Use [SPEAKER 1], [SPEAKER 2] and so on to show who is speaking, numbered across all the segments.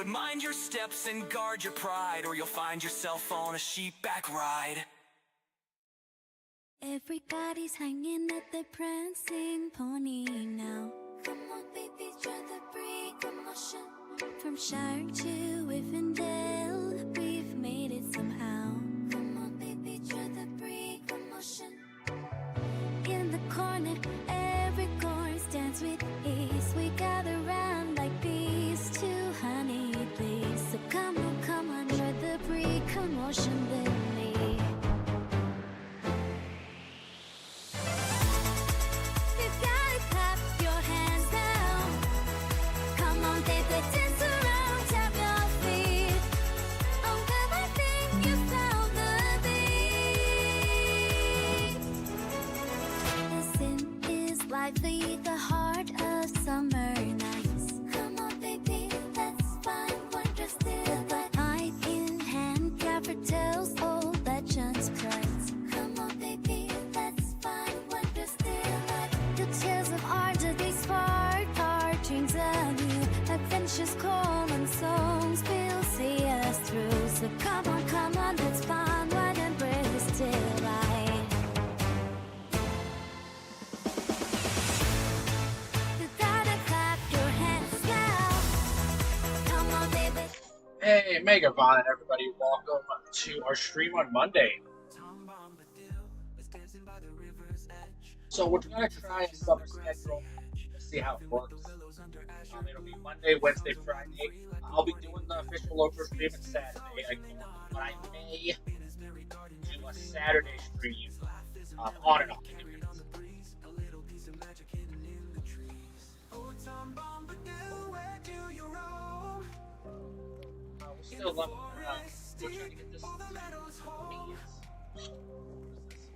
[SPEAKER 1] But mind your steps and guard your pride, or you'll find yourself on a sheepback ride.
[SPEAKER 2] Everybody's hanging at the prancing pony now. Come on, baby, try the break commotion. From Shark to Whiffendale, we've made it somehow. Come on, baby, try the break commotion. In the corner, every chorus dance with ease. We gather round like bees to honey, please. So come on, try the break commotion with me. You gotta clap your hands now. Come on, baby, dance around, tap your feet. Oh, girl, I think you found the beat. Listen is lively, the heart of summer nights. Come on, baby, let's find wondrous delight. Eye in hand, Gaffer tells old legends cries. Come on, baby, let's find wondrous delight. The tales of our days spark our dreams anew. Adventures call and songs will see us through. So come on, let's find one and embrace delight. You gotta clap your hands now. Come on, baby.
[SPEAKER 3] Hey, Mega Von and everybody, welcome to our stream on Monday. So we're gonna try a summer schedule to see how it works. It'll be Monday, Wednesday, Friday. I'll be doing the official LOTRO stream on Saturday, but I may do a Saturday stream on and off. We're still leveling around. We're trying to get this.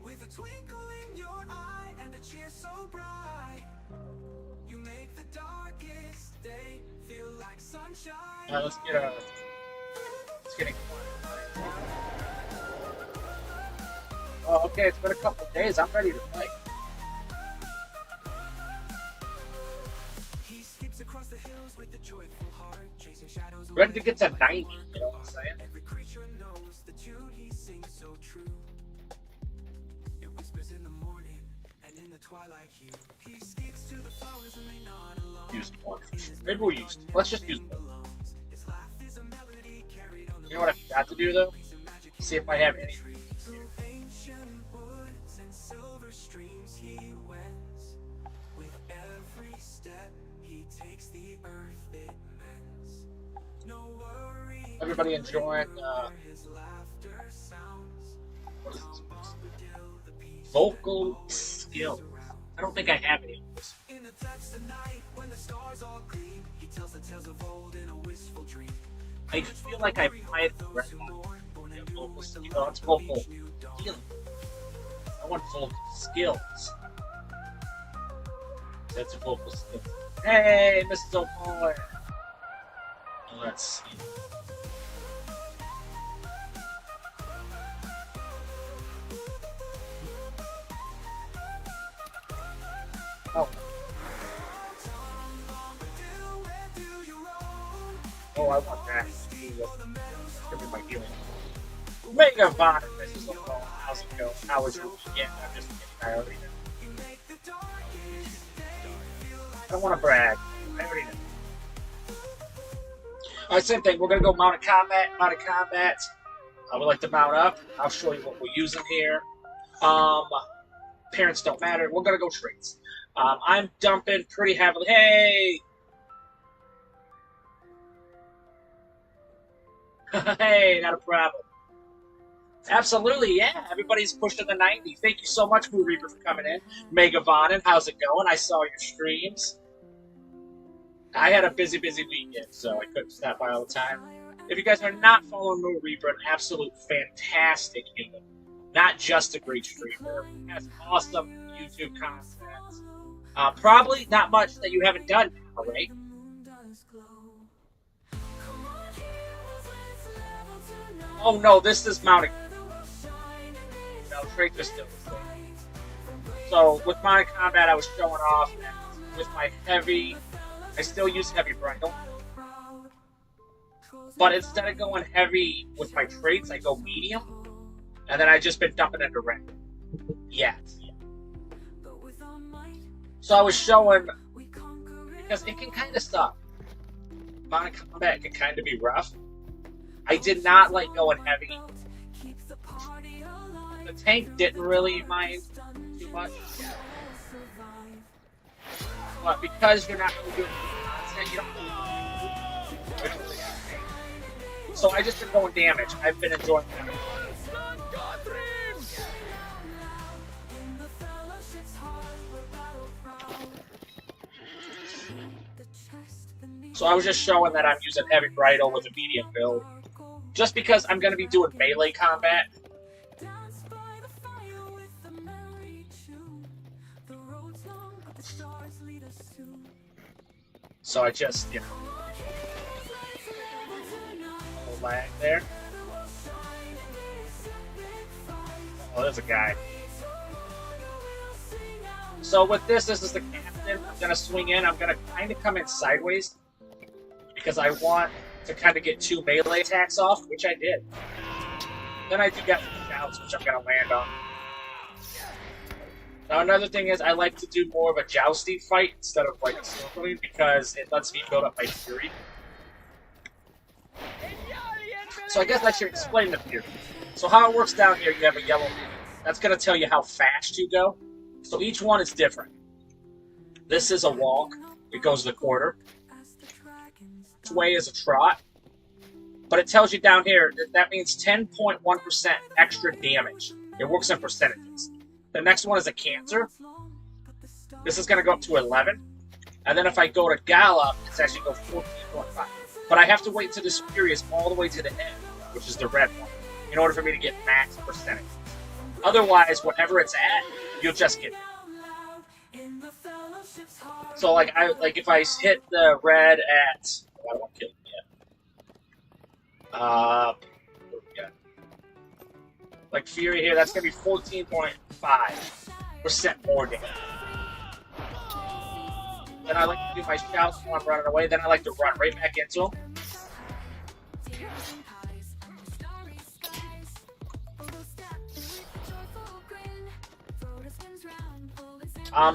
[SPEAKER 1] With a twinkle in your eye and a cheer so bright, you make the darkest day feel like sunshine.
[SPEAKER 3] Let's get it. Oh, okay, it's been a couple of days. I'm ready to play.
[SPEAKER 1] He skips across the hills with a joyful heart, chasing shadows.
[SPEAKER 3] Ready to get to 90, you know what I'm saying?
[SPEAKER 1] Every creature knows the tune he sings so true. It whispers in the morning and in the twilight hue. He speaks to the flowers and they nod along.
[SPEAKER 3] Use one. Maybe we'll use. Let's just use one.
[SPEAKER 1] His laugh is a melody carried on the
[SPEAKER 3] You know what I forgot to do though? See if I have any.
[SPEAKER 1] through ancient woods and silver streams he wends. With every step he takes, the earth it mends. No worry.
[SPEAKER 3] Everybody enjoying
[SPEAKER 1] His laughter sounds.
[SPEAKER 3] what is this? Vocal skills. I don't think I have any of this.
[SPEAKER 1] In the touch the night when the stars all gleam, he tells the tales of old in a wistful dream.
[SPEAKER 3] I just feel like I played the rest of vocal skills. Oh, it's vocal healing. I want vocal skills. That's a vocal skill. Hey, Mrs. O'Bowen. Let's see. Oh. Oh, I want that. Give me my healing. Mega Von and Mrs. O'Bowen. How's it going? How was your weekend? I'm just kidding. I already know. I don't want to brag. I already know. Alright, same thing. We're going to go mount a combat. I would like to mount up. I'll show you what we're using here. Parents don't matter. We're going to go traits. I'm dumping pretty heavily. Hey! Hey, not a problem. Absolutely, yeah. Everybody's pushing the 90. Thank you so much, Moo Reaper, for coming in. Mega Vonin, how's it going? I saw your streams. I had a busy weekend, so I couldn't stop by all the time. If you guys are not following Moo Reaper, an absolute fantastic human. Not just a great streamer. Has awesome YouTube content. Probably not much that you haven't done now, right? Oh no, this is mounting. No, traits are still the same. So with my combat, I was showing off, and with my heavy, I still use heavy bridle. but instead of going heavy with my traits, I go medium, and then I just been dumping into red. Yeah. So I was showing, because it can kind of suck. Mono combat can kind of be rough. I did not like going heavy. The tank didn't really mind too much. But because you're not really doing content, you don't really so I just been going damage. I've been enjoying damage. So I was just showing that I'm using heavy bridle with a medium build. Just because I'm going to be doing melee combat. So I just, you know, a little lag there. Oh, there's a guy. So with this is the captain. I'm going to swing in. I'm going to kind of come in sideways because I want to kind of get 2 melee attacks off, which I did. Then I do get some shouts, which I'm going to land on. Now another thing is I like to do more of a jousting fight instead of like a circling because it lets me build up my fury. So I guess I should explain the fury. So how it works down here, you have a yellow. That's going to tell you how fast you go. So each one is different. This is a walk. It goes to the quarter. Sway is a trot. But it tells you down here that means 10.1% extra damage. It works in percentages. The next one is a canter. This is going to go up to 11. And then if I go to gallop, it's actually go 14.5. But I have to wait until this fury is all the way to the end, which is the red one, in order for me to get max percentage. Otherwise, whatever it's at, you'll just get it. So like if I hit the red at, I don't want to kill him yet. Like fury here, that's gonna be 14.5% more damage. Then I like to do my shouts when I'm running away. Then I like to run right back into him.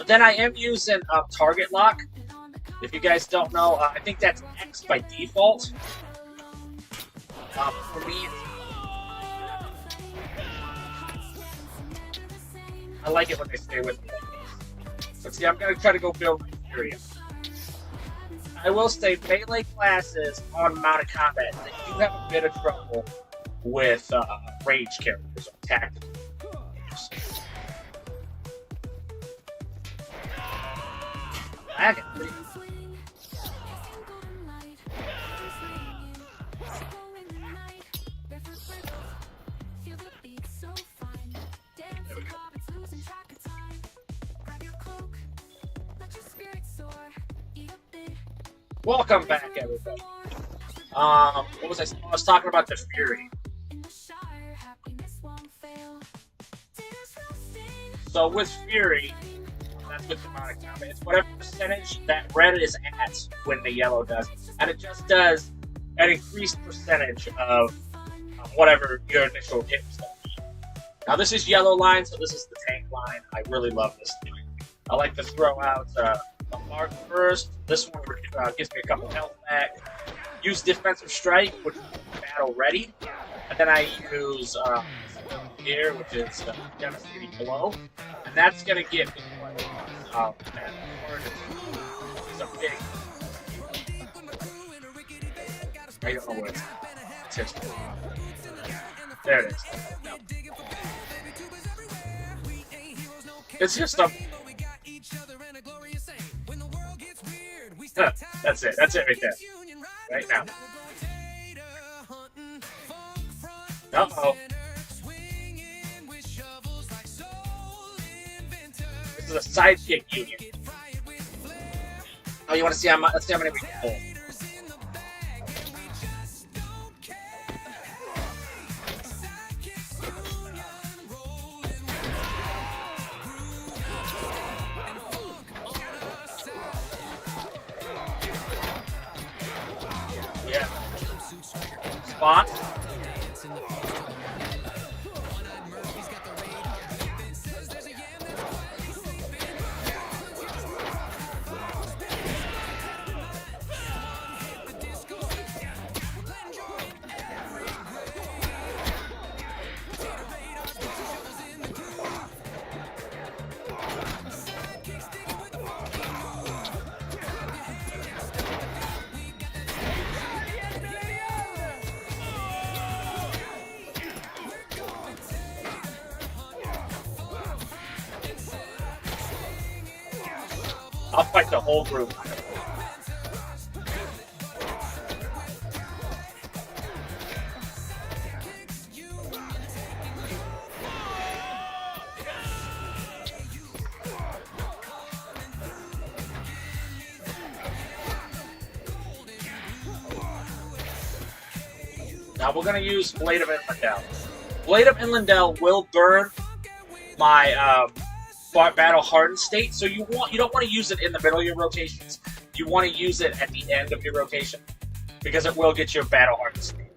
[SPEAKER 3] Then I am using target lock. If you guys don't know, I think that's X by default. For me, I like it when they stay with me like these. But see, I'm going to try to go build my fury. I will say, melee classes on mounted combat, they do have a bit of trouble with range characters or tactical. I got 3. Welcome back, everybody. What was I was talking about the fury. So with fury, that's with the mounted combat. It's whatever percentage that red is at when the yellow does, and it just does an increased percentage of whatever your initial hit was going to be. Now this is yellow line, so this is the tank line. I really love this thing. I like to throw out a mark first. This one gives me a couple health back. Use defensive strike, which is battle ready, and then I use here, which is devastating blow, and that's gonna get me a big. I don't know what it's his. There it is. No. It's just a. That's it. That's it right there. Right now. Uh-oh. This is a sidekick union. Oh, you want to see how much? Let's see how many we can pull. font. I'll fight the whole group. Now we're going to use Blade of Inlandell. Blade of Inlandell will burn my battle hardened state, so you don't want to use it in the middle of your rotations. You want to use it at the end of your rotation because it will get your battle hardened state.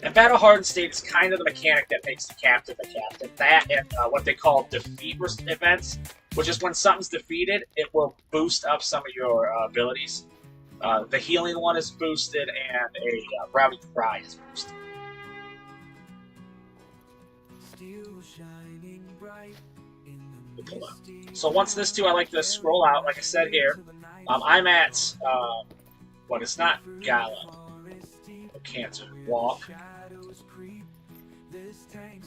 [SPEAKER 3] And battle hardened state is kind of the mechanic that makes the captain the captain. That and what they call defeat events, which is when something's defeated, it will boost up some of your abilities. The healing one is boosted, and a rowdy cry is boosted. So once this too, I like to scroll out, like I said here. I'm at, it's not Gala. Cancer. Walk.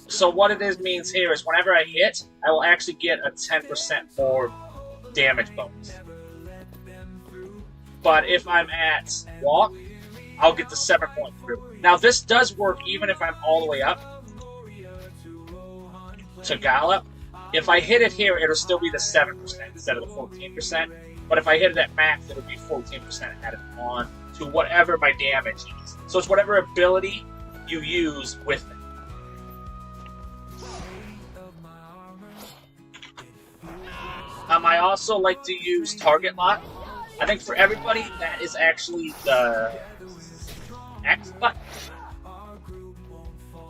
[SPEAKER 3] So what it is means here is whenever I hit, I will actually get a 10% more damage bonus. But if I'm at Walk, I'll get the 7.3. Now this does work even if I'm all the way up to Gala. If I hit it here, it'll still be the 7% instead of the 14%. But if I hit it at max, it'll be 14% added on to whatever my damage is. So it's whatever ability you use with it. I also like to use target lock. I think for everybody, that is actually the X button.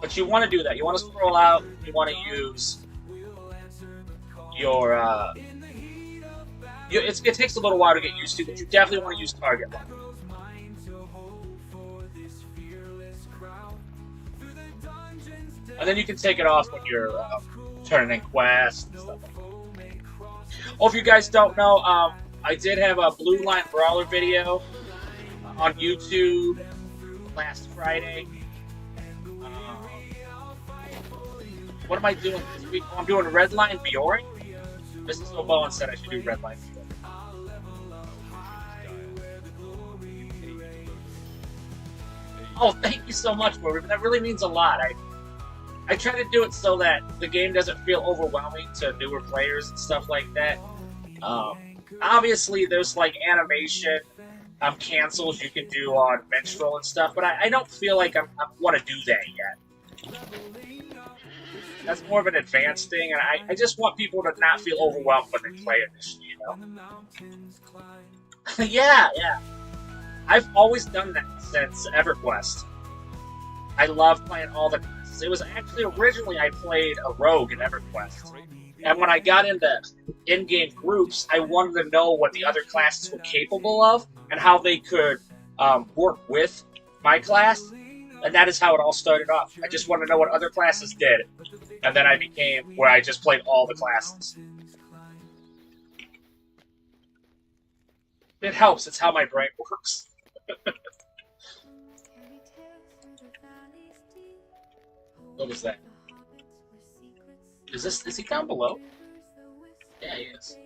[SPEAKER 3] But you want to do that. You want to scroll out. You want to use your... it takes a little while to get used to, but you definitely want to use target lock. And then you can take it off when you're turning in quests and stuff like that. Oh, if you guys don't know, I did have a Blue Line Brawler video on YouTube last Friday. What am I doing this week? I'm doing Red Line Bioring. Mrs. OBowen said I should do Red Line Bioring. Oh, thank you so much, Marie. That really means a lot. I try to do it so that the game doesn't feel overwhelming to newer players and stuff like that. Obviously, there's like animation cancels you can do on Minstrel and stuff, but I don't feel like I want to do that yet. That's more of an advanced thing, and I just want people to not feel overwhelmed when they play it initially, you know? Yeah. I've always done that since EverQuest. I love playing all the classes. It was actually originally I played a rogue in EverQuest. And when I got into in-game groups, I wanted to know what the other classes were capable of and how they could work with my class. And that is how it all started off. I just wanted to know what other classes did. And then I became where I just played all the classes. It helps. It's how my brain works. What was that? Is he down below? Yeah, he is.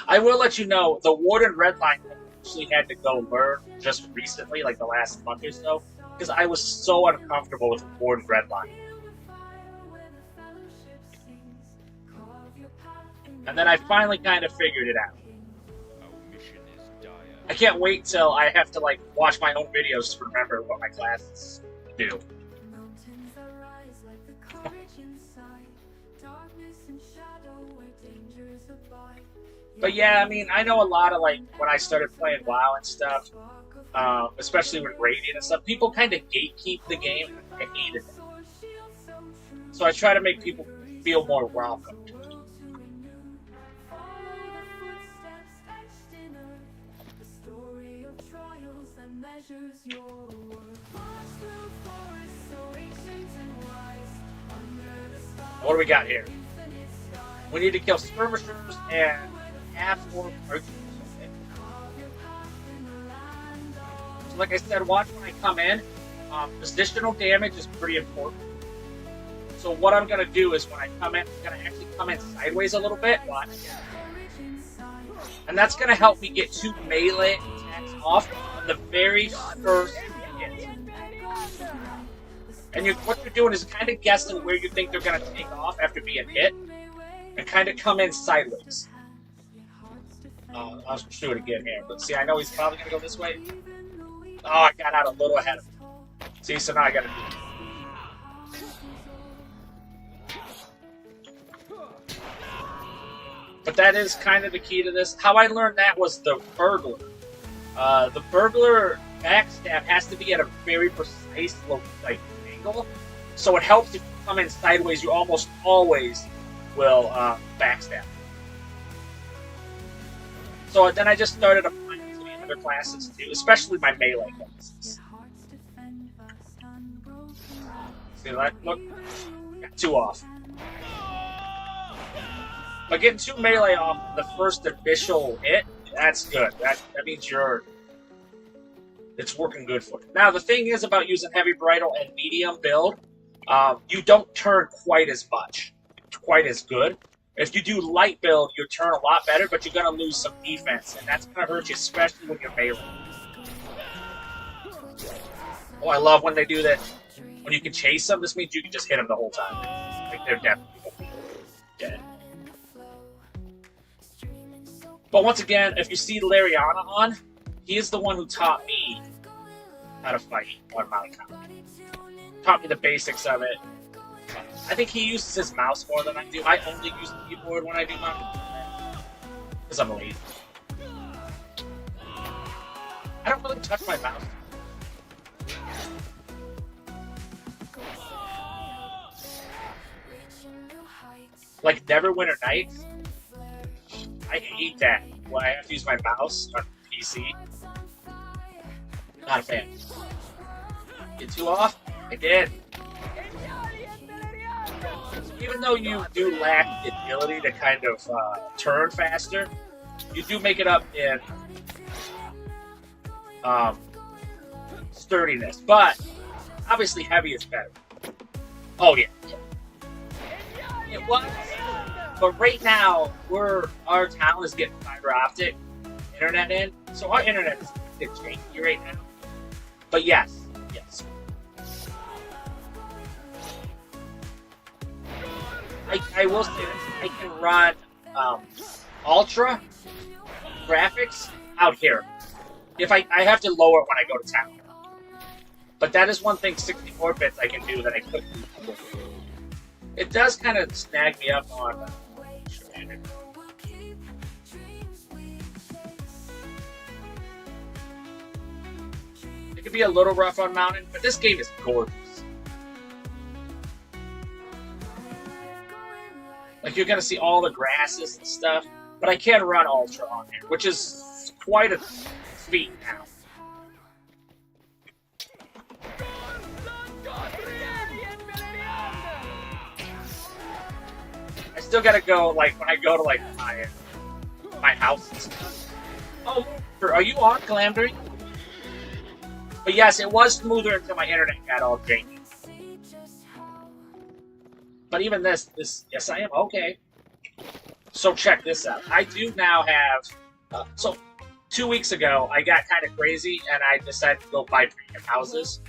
[SPEAKER 3] I will let you know, the Warden Redline actually had to go learn just recently, like the last month or so, because I was so uncomfortable with the Warden Redline. And then I finally kind of figured it out. I can't wait till I have to like watch my own videos to remember what my classes do. But yeah, I mean, I know a lot of, like, when I started playing WoW and stuff, especially with Radiant and stuff, people kind of gatekeep the game. I hated it. So I try to make people feel more welcome. What do we got here? We need to kill skirmishers and half-orc archers. So like I said, watch when I come in. Positional damage is pretty important. So what I'm going to do is when I come in, I'm going to actually come in sideways a little bit. Watch. And that's going to help me get 2 melee attacks off on the very first hit. And what you're doing is kind of guessing where you think they're going to take off after being hit. And kind of come in sideways. I'll just do it again here. But see, I know he's probably going to go this way. Oh, I got out a little ahead of him. See, so now I got to do it. But that is kind of the key to this. How I learned that was the burglar. The burglar backstab has to be at a very precise angle. So it helps if you come in sideways. You almost always will backstab. So then I just started applying it to the other classes too, especially my melee classes. See that? Look, got 2 off. But getting 2 melee off the first initial hit, that's good. That means it's working good for you. Now the thing is about using heavy bridle and medium build, you don't turn quite as much. Quite as good. If you do light build, you turn a lot better, but you're going to lose some defense, and that's going to hurt you, especially when you're melee. Oh, I love when they do that. When you can chase them, this means you can just hit them the whole time. Like, they're definitely dead. But once again, if you see Lariana on, he is the one who taught me how to fight on Mount Count. Taught me the basics of it. I think he uses his mouse more than I do. I only use the keyboard when I do Mount because I'm lazy. I don't really touch my mouse. Like Neverwinter Nights, I hate that when I have to use my mouse on PC. Not a fan. Get 2 off? I did. Even though you do lack the ability to kind of turn faster, you do make it up in sturdiness. But obviously, heavy is better. Oh yeah, it was. But right now, our town is getting fiber optic internet in, so our internet is a bit janky right now. But yes. I will say this, I can run ultra graphics out here. If I have to lower it when I go to town. But that is one thing 64 bits I can do that I couldn't do before. It does kind of snag me up on it could be a little rough on mountain, but this game is gorgeous. Like, you're going to see all the grasses and stuff, but I can run Ultra on here, which is quite a feat now. I still got to go, like, when I go to, like, my house and stuff. Oh, are you on Glamdring? But yes, it was smoother until my internet got all janky. But even this, yes, I am. Okay. So check this out. I do now have, so 2 weeks ago, I got kind of crazy, and I decided to go buy premium houses.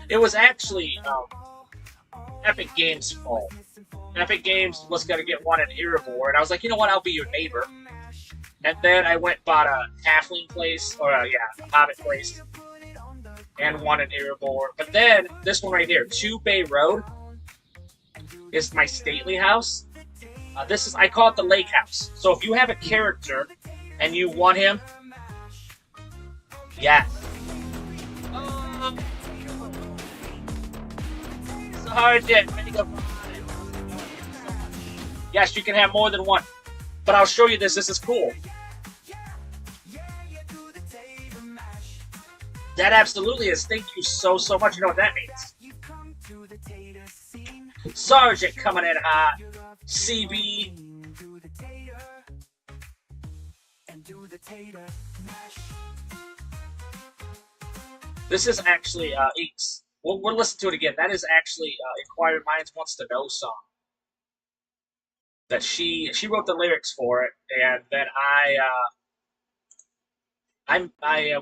[SPEAKER 3] It was actually Epic Games' fault. Epic Games was going to get one in Erebor, and I was like, you know what, I'll be your neighbor. And then I went and bought a halfling place, or a hobbit place, and one in Erebor. But then, this one right here, 2 Bay Road, is my stately house. I call it the lake house. So if you have a character and you want him, yeah. Sergeant, yes, you can have more than one. But I'll show you this. This is cool. That absolutely is. Thank you so much. You know what that means. Sergeant coming in hot. CB. This is actually Inks. We'll listen to it again. That is actually Inquiring Minds Wants to Know song. That she wrote the lyrics for it, and then I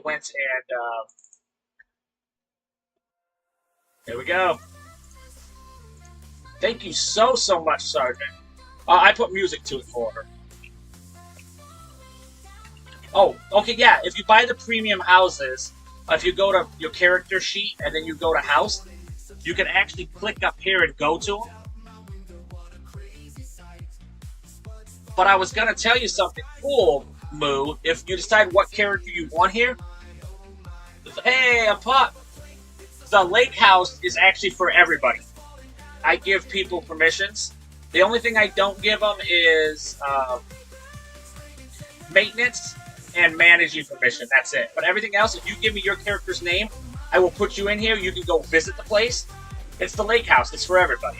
[SPEAKER 3] went and there we go. Thank you so much, Sergeant. I put music to it for her. Oh, okay, yeah. If you buy the premium houses, if you go to your character sheet and then you go to house, you can actually click up here and go to them. But I was gonna tell you something cool, Moo. If you decide what character you want here, hey, a pup. The lake house is actually for everybody. I give people permissions. The only thing I don't give them is maintenance and managing permission. That's it. But everything else, if you give me your character's name, I will put you in here. You can go visit the place. It's the lake house. It's for everybody.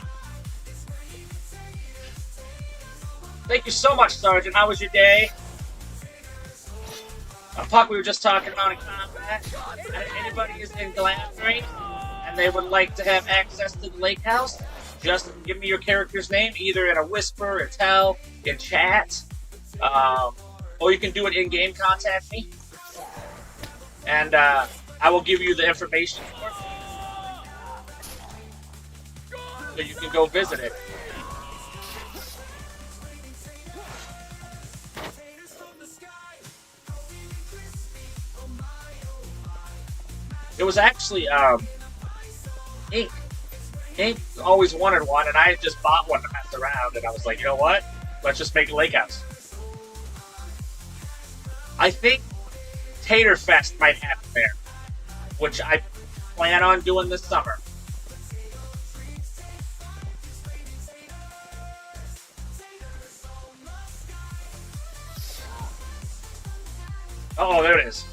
[SPEAKER 3] Thank you so much, Sergeant. How was your day? Puck, we were just talking about in combat. And if anybody is in Glamdring and they would like to have access to the lake house, just give me your character's name, either in a whisper, a tell, in chat, or you can do it in-game, contact me. And I will give you the information for it. So you can go visit it. It was actually Ink. Ink always wanted one, and I just bought one to mess around, and I was like, you know what? Let's just make a lake house. I think Tater Fest might happen there, which I plan on doing this summer. Oh, there it is.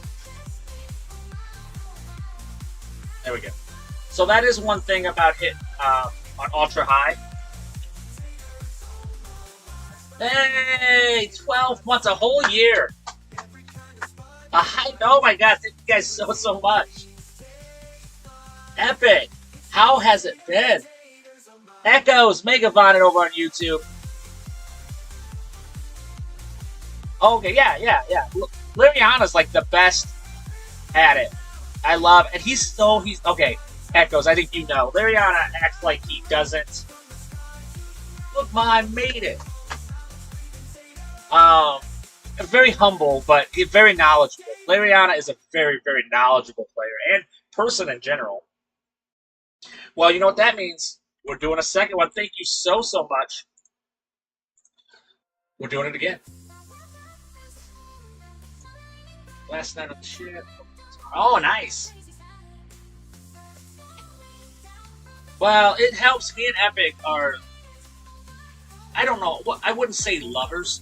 [SPEAKER 3] There we go. So that is one thing about hit on Ultra High. Hey, 12 months, a whole year. Oh my god, thank you guys so much. Epic. How has it been? Echoes, Megavonin over on YouTube. Okay, yeah. Liriana's like the best at it. I love, and he's okay. Echoes, I think you know. Liriana acts like he doesn't. Look, Ma, I made it. Very humble, but very knowledgeable. Liriana is a very, very knowledgeable player and person in general. Well, you know what that means? We're doing a second one. Thank you so much. We're doing it again. Last night on the ship. Oh, nice. Well, it helps. Me and Epic are, I don't know, I wouldn't say lovers,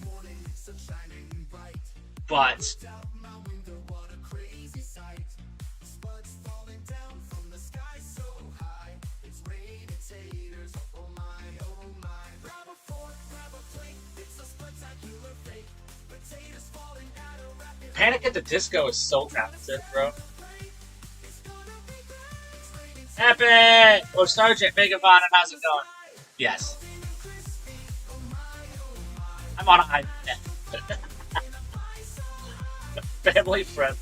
[SPEAKER 3] but Panic at the Disco is so talented, bro. Epic! Or Sergeant Megavonin, how's it going? Yes. I'm on an iPad. Family friend.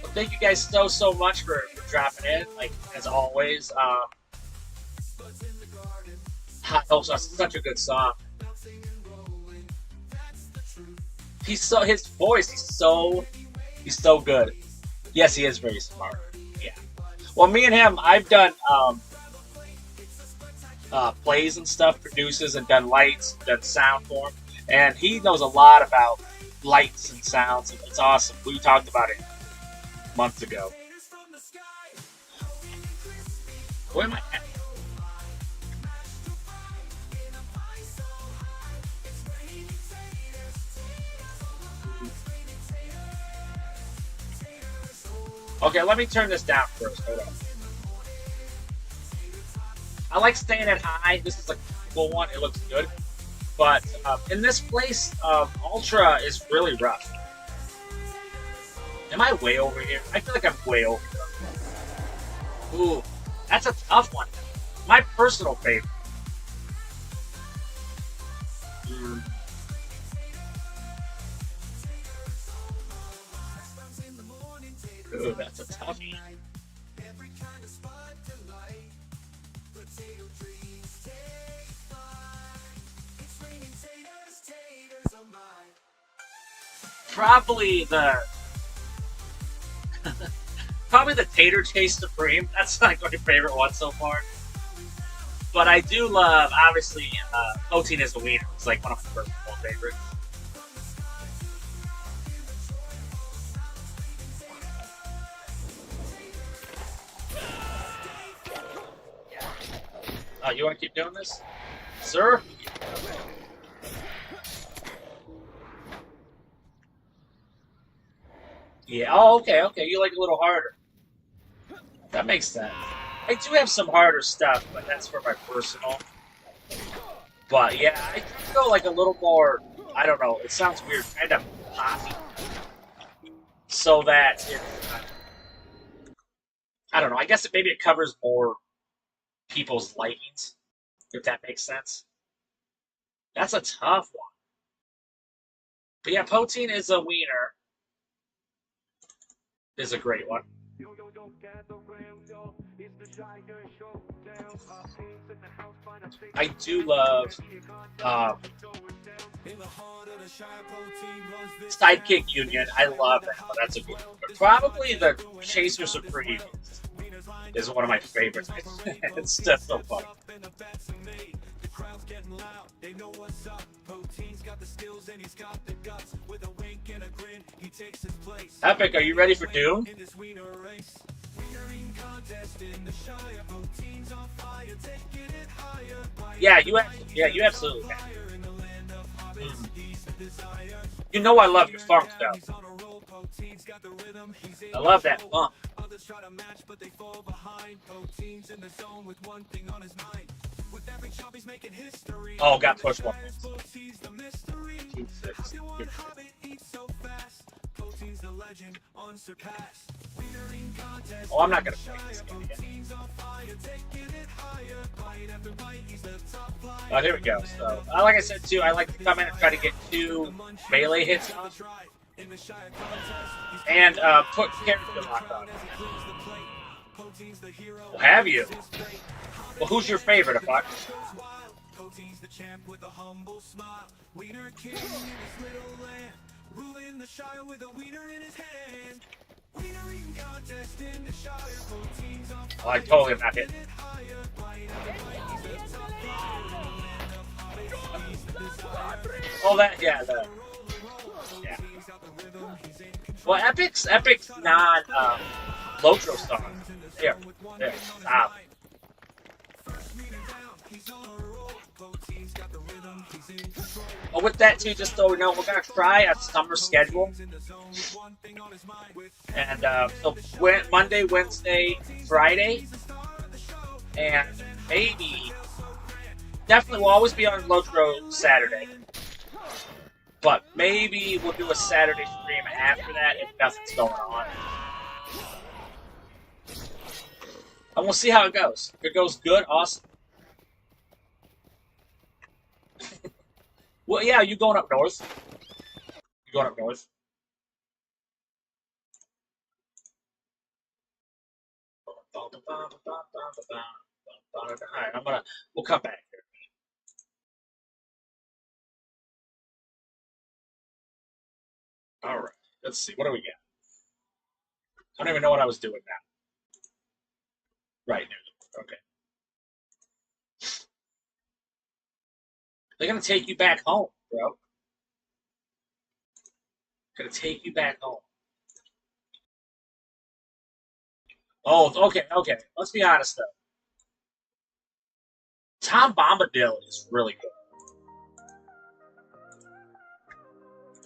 [SPEAKER 3] Well, thank you guys so much for dropping in, like, as always. Hot Hopes is such a good song. His voice, he's so good. Yes, he is very smart. Yeah. Well, me and him, I've done plays and stuff, produces and done lights, done sound for him, and he knows a lot about lights and sounds, and it's awesome. We talked about it months ago. Where am I at? Okay, let me turn this down first. Hold on. I like staying at high. This is a cool one. It looks good. But in this place, Ultra is really rough. Am I way over here? I feel like I'm way over here. Ooh, that's a tough one. My personal favorite. Ooh, that's a toughie. Probably the probably the Tater Taste Supreme. That's like my favorite one so far. But I do love, obviously, Poteen is a wiener. It's like one of my personal favorites. Oh, you want to keep doing this, sir? Yeah. Oh, okay, okay. You like a little harder. That makes sense. I do have some harder stuff, but that's for my personal. But yeah, I go like a little more. I don't know. It sounds weird, kind of poppy, so that it. I don't know. I guess maybe it covers more people's likings, if that makes sense. That's a tough one. But yeah, Poteen is a wiener. Is a great one. I do love Sidekick Union. I love that, but that's a good one. But probably the Chaser Supreme is one of my favorites. It's just so fun. Epic, are you ready for Doom? Yeah, you absolutely can. You know I love your funk though. I love that funk. Oh, got pushed one. Oh, I'm not gonna play this game again. Oh, here we go. So, like I said too, I like to come in and try to get 2 melee hits on, and put character lock on. Well, have you? Well, who's your favorite, Apuck? Oh, I totally am not hitting. Oh, that, yeah, yeah. Well, Epic's non, LOTRO song. There, stop. Oh, with that too, just so we know, we're gonna try a summer schedule, and so Monday, Wednesday, Friday, and maybe, definitely we'll always be on LOTRO Saturday, but maybe we'll do a Saturday stream after that if nothing's going on, and we'll see how it goes. If it goes good, awesome. Well, yeah, you going up north? You going up north? Alright, we'll come back here. Alright, let's see, what do we get? I don't even know what I was doing now. Right, okay. They're gonna take you back home, bro. Gonna take you back home. Oh, okay, okay. Let's be honest though. Tom Bombadil is really good.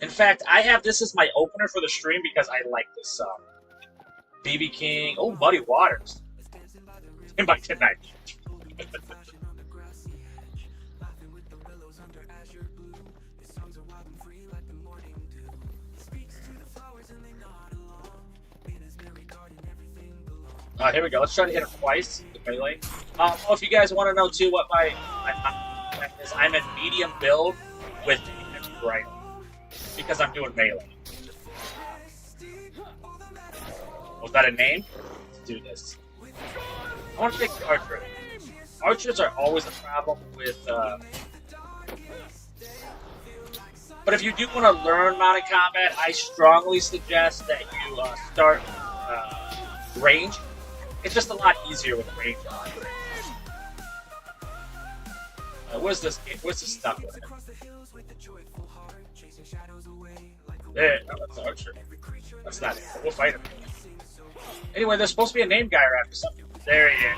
[SPEAKER 3] In fact, I have this as my opener for the stream because I like this song. BB King. Oh, Muddy Waters. And by Tonight. Here we go. Let's try to hit him twice. Melee. Well, if you guys want to know too what my is, I'm in medium build with right because I'm doing melee. Was that a name? Let's do this. I want to take the archer. Archers are always a problem with. But if you do want to learn mounted combat, I strongly suggest that you start range. It's just a lot easier with range. What's this stuff with it? There, no, that's Archer. That's not it. We'll fight him. Anyway, there's supposed to be a name guy around or something. There he is.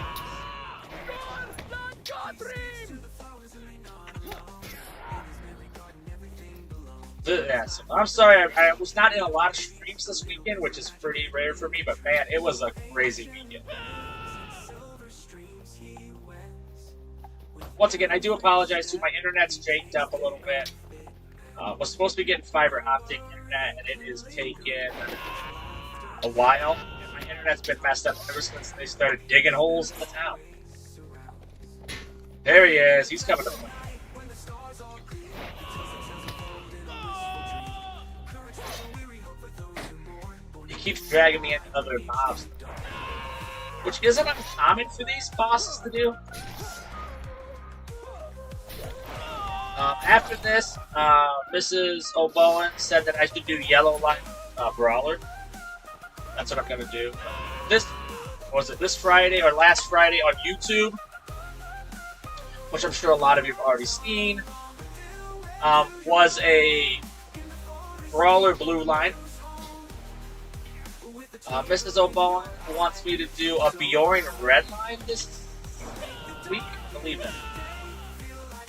[SPEAKER 3] Yeah, so I'm sorry, I was not in a lot of streams this weekend, which is pretty rare for me, but man, it was a crazy weekend. Once again, I do apologize too, my internet's jaked up a little bit. Was supposed to be getting fiber optic internet, and it is taken a while. And my internet's been messed up ever since they started digging holes in the town. There he is, he's coming to play. Keeps dragging me into other mobs, which isn't uncommon for these bosses to do. After this, Mrs. OBowen said that I should do Yellow Light Brawler. That's what I'm gonna do. This Friday or last Friday on YouTube, which I'm sure a lot of you have already seen, was a Brawler Blue Line. Mrs. OBowen wants me to do a Bjorn Red Line this week, I believe it.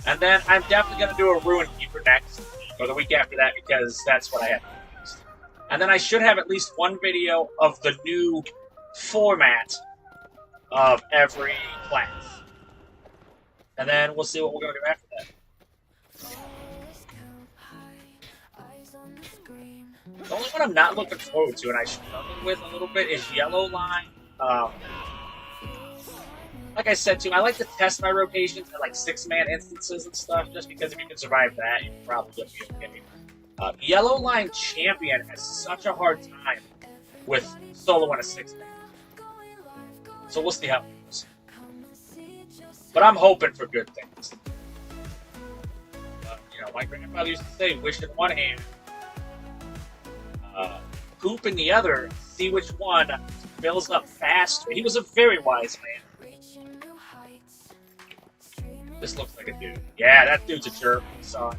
[SPEAKER 3] And then I'm definitely going to do a Ruin Keeper next, or the week after that, because that's what I have next. And then I should have at least one video of the new format of every class. And then we'll see what we're going to do after that. The only one I'm not looking forward to, and I struggle with a little bit, is Yellow Line. Like I said, too, I like to test my rotations at like 6-man instances and stuff, just because if you can survive that, you can probably get me okay. Yellow Line Champion has such a hard time with solo in a 6-man. So we'll see how it goes. But I'm hoping for good things. My grandfather used to say, wish in one hand, poop in the other, see which one fills up faster. He was a very wise man. This looks like a dude. Yeah, that dude's a jerk. Son.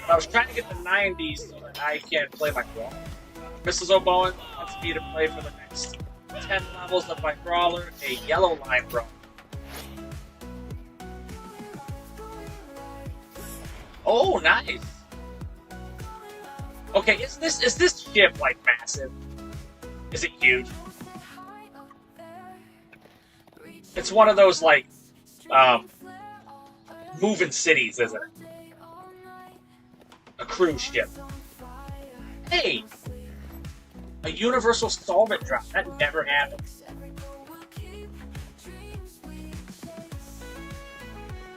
[SPEAKER 3] I was trying to get the 90s so that I can play my Brawler. Mrs. OBowen wants me to play for the next 10 levels of my Brawler, a Yellow Line Brawler. Oh, nice! Okay, is this ship like massive? Is it huge? It's one of those like moving cities, isn't it? A cruise ship. Hey! A universal solvent drop. That never happens.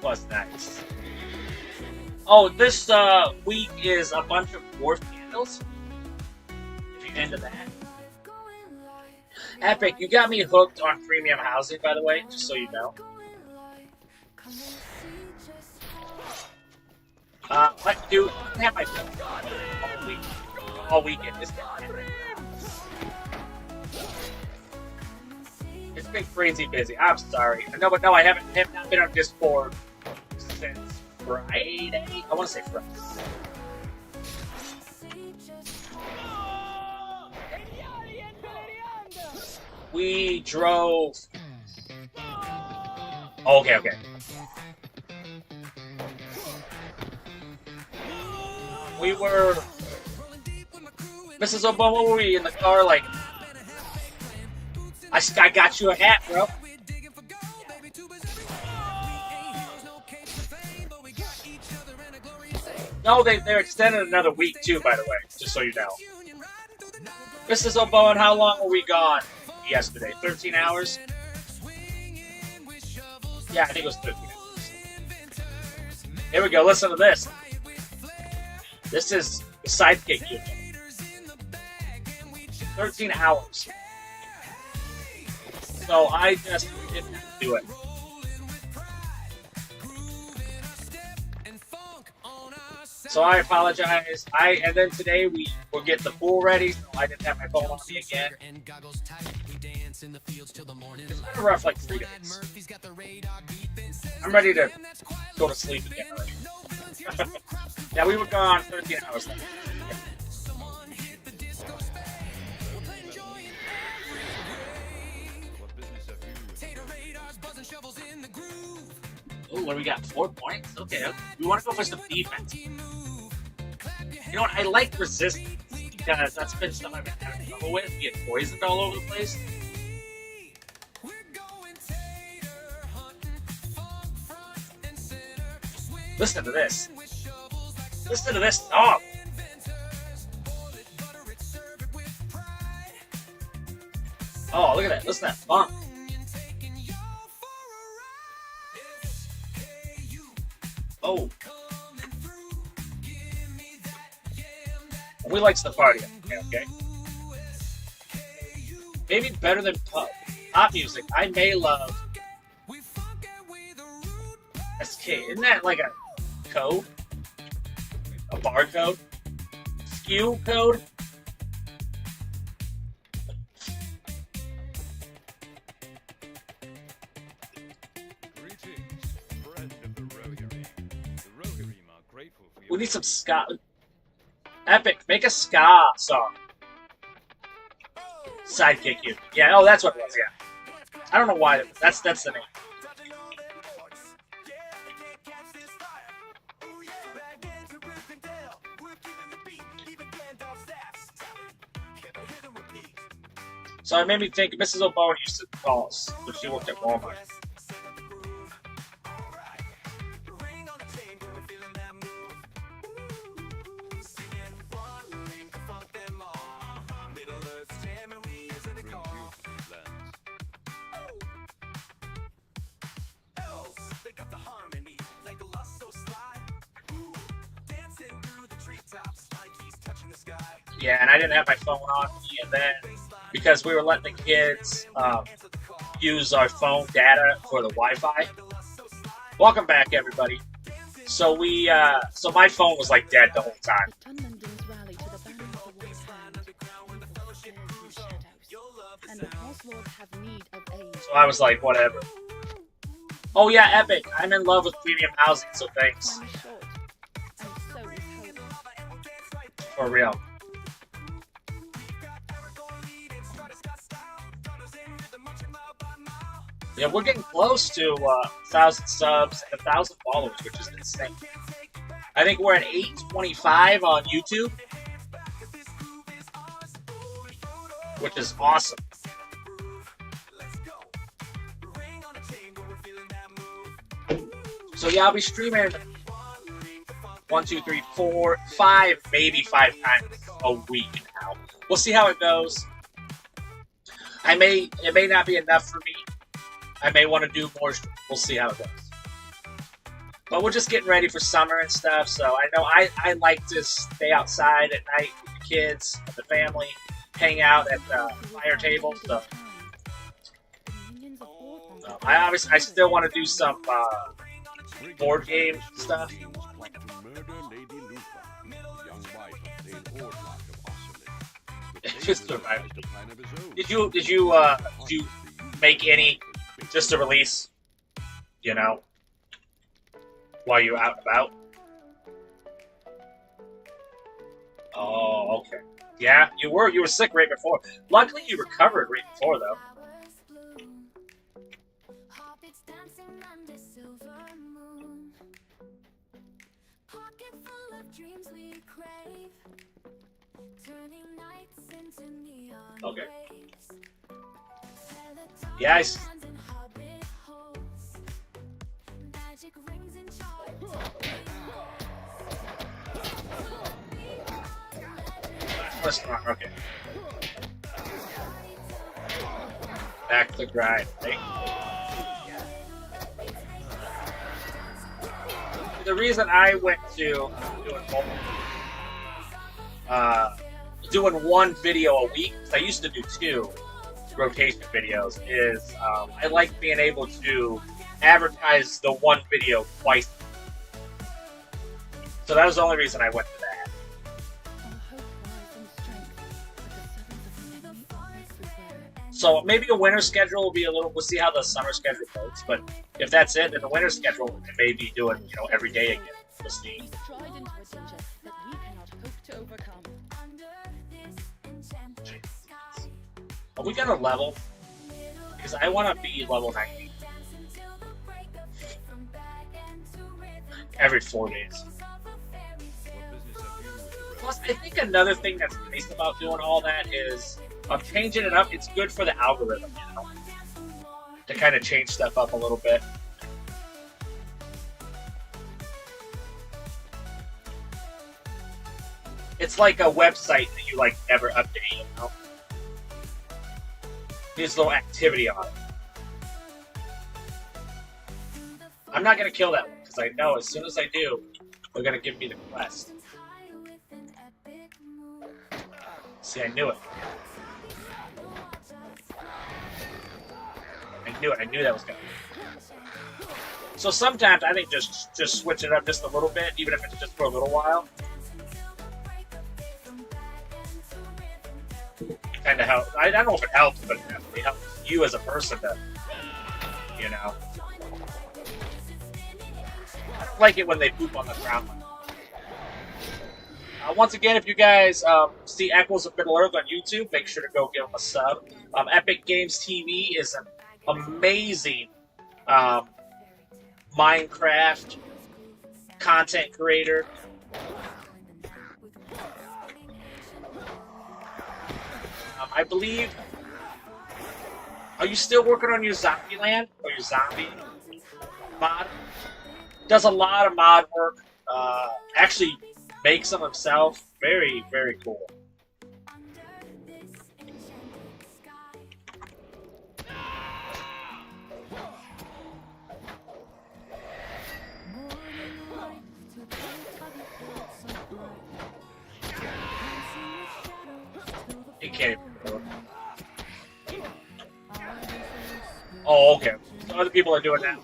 [SPEAKER 3] Was nice. Oh, this week is a bunch of dwarf candles. If you're into that. Epic, you got me hooked on premium housing, by the way, just so you know. What do I have my phone all weekend? It's been crazy busy. I'm sorry. No, but no, I have not been on Discord since Friday. I want to say Friday. We drove. Oh, okay. We were. Mrs. Obama, what were we in the car? Like, I got you a hat, bro. No, they're extended another week too, by the way, just so you know. Mrs. O'Bowen, how long were we gone yesterday? 13 hours? Yeah, I think it was 13 hours. Here we go, listen to this. This is the sidekick unit. 13 hours. So I just didn't do it. So I apologize. And then today we will get the pool ready. So I didn't have my phone on me again. It's been rough like 3 days. I'm ready to go to sleep again already. Yeah, we were gone 13 hours. Oh, what do we got? 4 points? Okay. We want to go for some defense. You know what? I like resistance because that's been stuff I've been having trouble with. We get poisoned all over the place. Listen to this. Listen to this song. Oh, look at that. Listen to that funk. Oh. We likes the party. Okay. Maybe better than pop music. I may love SK. Isn't that like a code? A barcode? SKU code? We need some ska. Epic, make a ska song. Sidekick you. Yeah, oh, that's what it was, yeah. I don't know why. That's the name. So it made me think Mrs. O'Bowen used to call us when she worked at Walmart. Yeah, and I didn't have my phone on me, and then because we were letting the kids use our phone data for the Wi-Fi. Welcome back, everybody. So so my phone was like dead the whole time. So I was like, whatever. Oh yeah, Epic. I'm in love with premium housing, so thanks. For real. Yeah, we're getting close to 1,000 subs and 1,000 followers, which is insane. I think we're at 825 on YouTube, which is awesome. So yeah, I'll be streaming 1, 2, 3, 4, 5, maybe 5 times a week now. We'll see how it goes. It may not be enough for me. I may want to do more. We'll see how it goes. But we're just getting ready for summer and stuff. So I know I like to stay outside at night with the kids, and the family, hang out at the fire table. So I still want to do some board game stuff. Just survive. Did you make any just to release? You know, while you're out and about. Oh, okay. Yeah, you were sick right before. Luckily, you recovered right before, though. Okay. Yeah, okay. Back to the grind, right? The reason I went to doing one video a week, because I used to do 2 rotation videos, is I like being able to advertise the one video twice. So that was the only reason I went to that. So maybe a winter schedule will be a little. We'll see how the summer schedule goes. But if that's it, then the winter schedule we may be doing every day again. We'll see. Are we gonna level? Because I want to be level 90 every 4 days. Plus, I think another thing that's nice about doing all that is changing it up. It's good for the algorithm, to kind of change stuff up a little bit. It's like a website that you never update, Needs a little activity on it. I'm not gonna kill that one because I know as soon as I do, they're gonna give me the quest. See, I knew it. I knew that was going to. So sometimes I think just switch it up just a little bit, even if it's just for a little while. Kind of helps. I don't know if it helps, but it definitely helps you as a person to, I don't like it when they poop on the ground. Once again, if you guys see Echoes of Middle Earth on YouTube, make sure to go give them a sub. Epic Games TV is an amazing Minecraft content creator. I believe. Are you still working on your Zombieland or your zombie mod? Does a lot of mod work. Actually makes them himself. Very, very cool. He can't even. Oh, okay. So other people are doing that.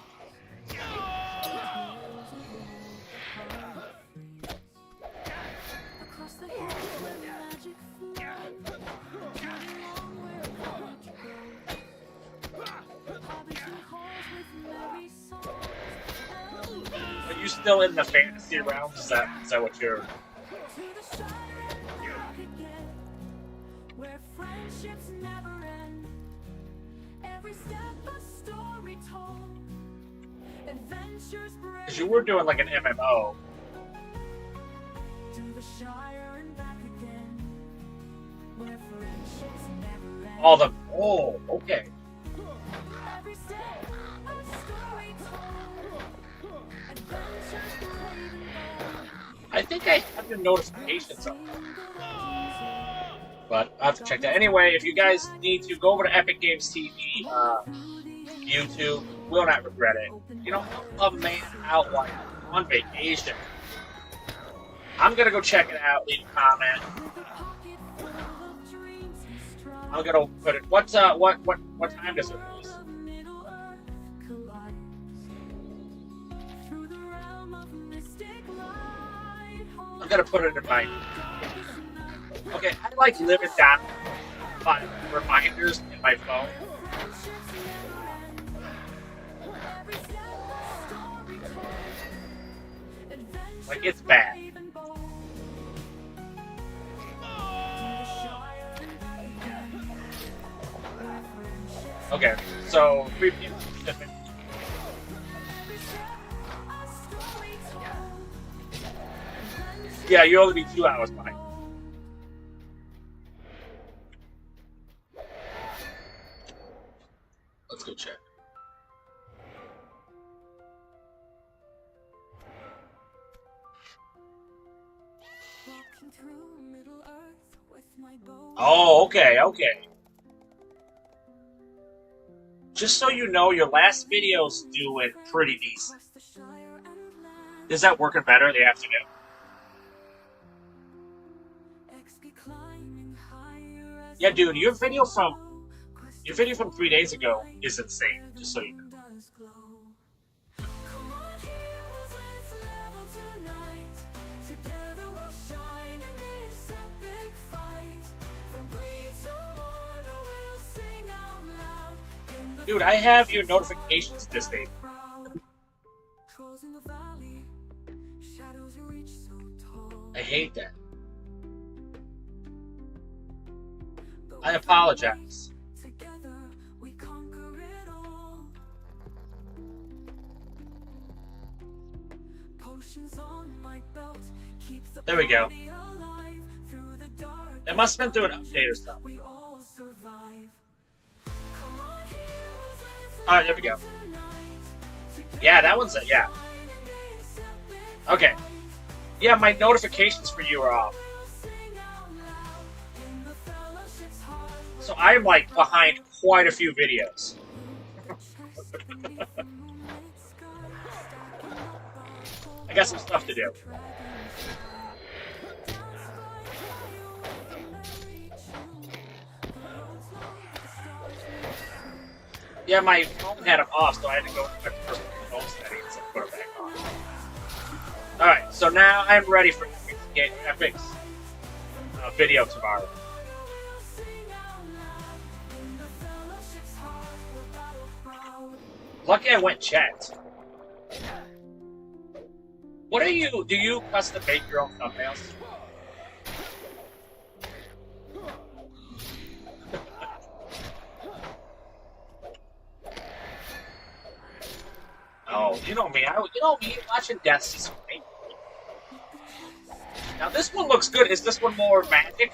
[SPEAKER 3] Are you still in the fantasy realm? Is that what you're? Because you were doing like an MMO. Oh, okay. I think I have the notifications on. But I'll have to check that. Anyway, if you guys need to, go over to Epic Games TV, YouTube. Will not regret it. A man out while on vacation. I'm gonna go check it out. Leave a comment. I'm gonna put it. What time does it release? I'm gonna put it in my... Okay, I like living down my reminders in my phone. Like, it's bad. Okay, so 3 p.m. Pacific. Yeah, you only be 2 hours behind. Let's go check. Oh, okay, okay. Just so you know, your last video's doing pretty decent. Is that working better in the afternoon? Yeah, dude, your video from 3 days ago is insane, just so you know. Dude, I have your notifications disabled. I hate that. I apologize. There we go. It must have been through an update or something. Alright, there we go. Yeah, that one's it, yeah. Okay. Yeah, my notifications for you are off. So I'm like behind quite a few videos. I got some stuff to do. Yeah, my phone had them off, so I had to go to my personal phone settings and put it back on. Alright, so now I'm ready for Epic's video tomorrow. Lucky I went checked. What are you... Do you custom make your own thumbnails? Oh, you know me. Watching Death Season 8. Now this one looks good. Is this one more magic?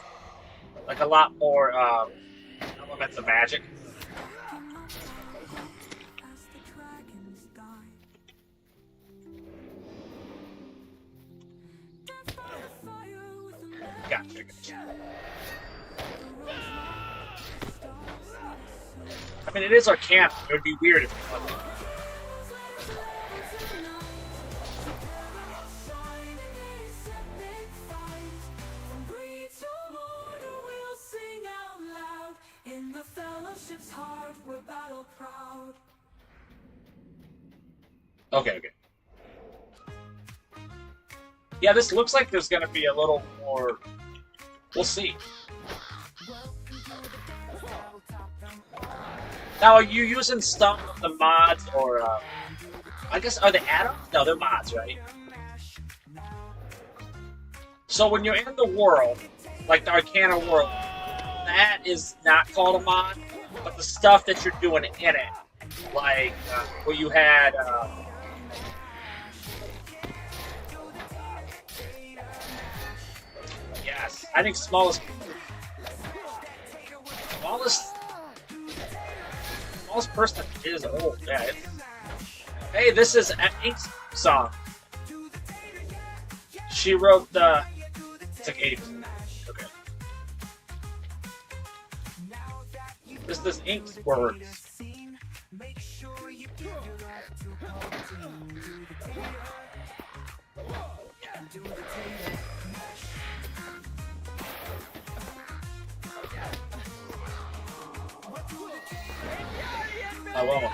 [SPEAKER 3] Like a lot more elements of magic? Gotcha. I mean, it is Arcana. It would be weird if it wasn't. Okay. Yeah, this looks like there's gonna be a little more. We'll see. Now, are you using some of the mods, or I guess are they add-ons? No, they're mods, right? So when you're in the world, like the Arcana world, that is not called a mod, but the stuff that you're doing in it, like where you had. Yes, I think smallest person is old. Yeah. Hey, this is Ink's song. She wrote the. It's like 80%. Okay. This is Ink's words. Oh, well.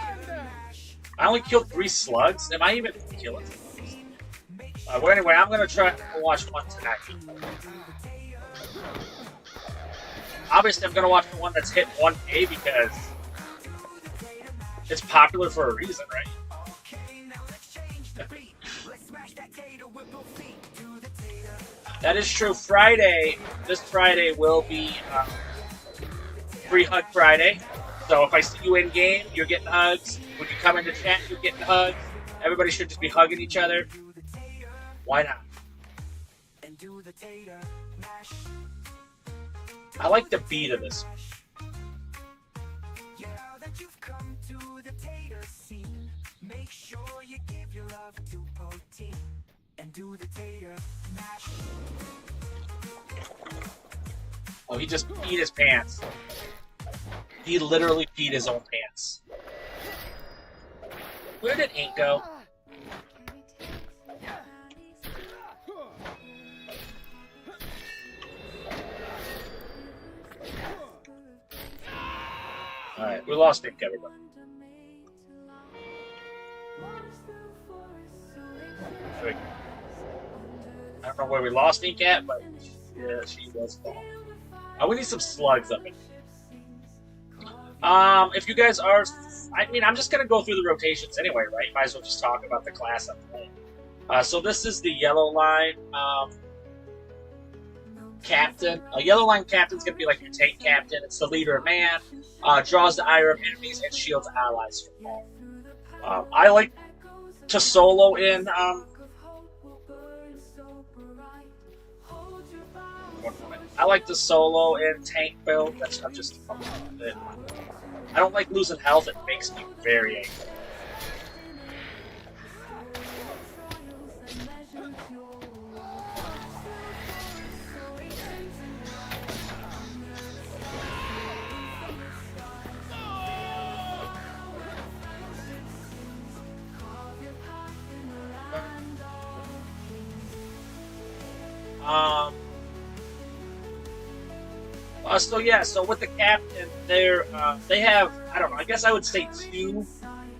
[SPEAKER 3] I only killed 3 slugs. Am I even killing? Well, anyway, I'm gonna try to watch one tonight. Obviously, I'm gonna watch the one that's hit 1K because it's popular for a reason, right? That is true. This Friday will be Free Hug Friday. So if I see you in game, you're getting hugs. When you come into chat, you're getting hugs. Everybody should just be hugging each other. Why not? I like the beat of this.
[SPEAKER 1] Make sure you give your love to Poteen and do the tater mash.
[SPEAKER 3] Oh, he just peed his pants. He literally peed his own pants. Where did Ink go? Alright, we lost Ink, everybody. I don't know where we lost Ink at, but yeah, she was gone. We need some slugs up in here. If you guys are, I mean, I'm just gonna go through the rotations anyway, right? Might as well just talk about the class I'm playing. So this is the yellow line captain. A yellow line captain's gonna be like your tank captain. It's the leader of man, draws the ire of enemies and shields allies from harm. I like to solo in I like the solo in tank build. I'm just I don't like losing health. It makes me very angry. So with the captain, they have, I don't know, I guess I would say two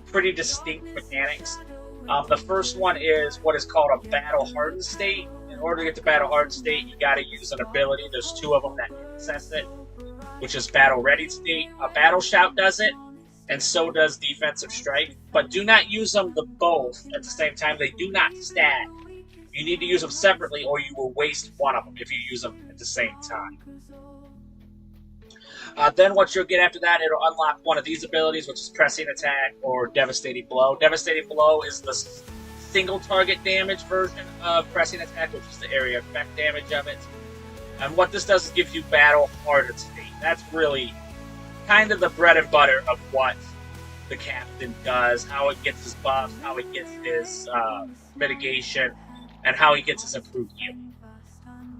[SPEAKER 3] pretty distinct mechanics. The first one is what is called a battle hardened state. In order to get to battle hardened state, you got to use an ability. There's two of them that access it, which is battle ready state. A battle shout does it, and so does defensive strike. But do not use them both at the same time. They do not stack. You need to use them separately, or you will waste one of them if you use them at the same time. Then what you'll get after that, it'll unlock one of these abilities, which is Pressing Attack or Devastating Blow. Devastating Blow is the single target damage version of Pressing Attack, which is the area effect damage of it. And what this does is give you battle hardened state. That's really kind of the bread and butter of what the captain does, how it gets his buffs, how it gets his mitigation, and how he gets his improved heal.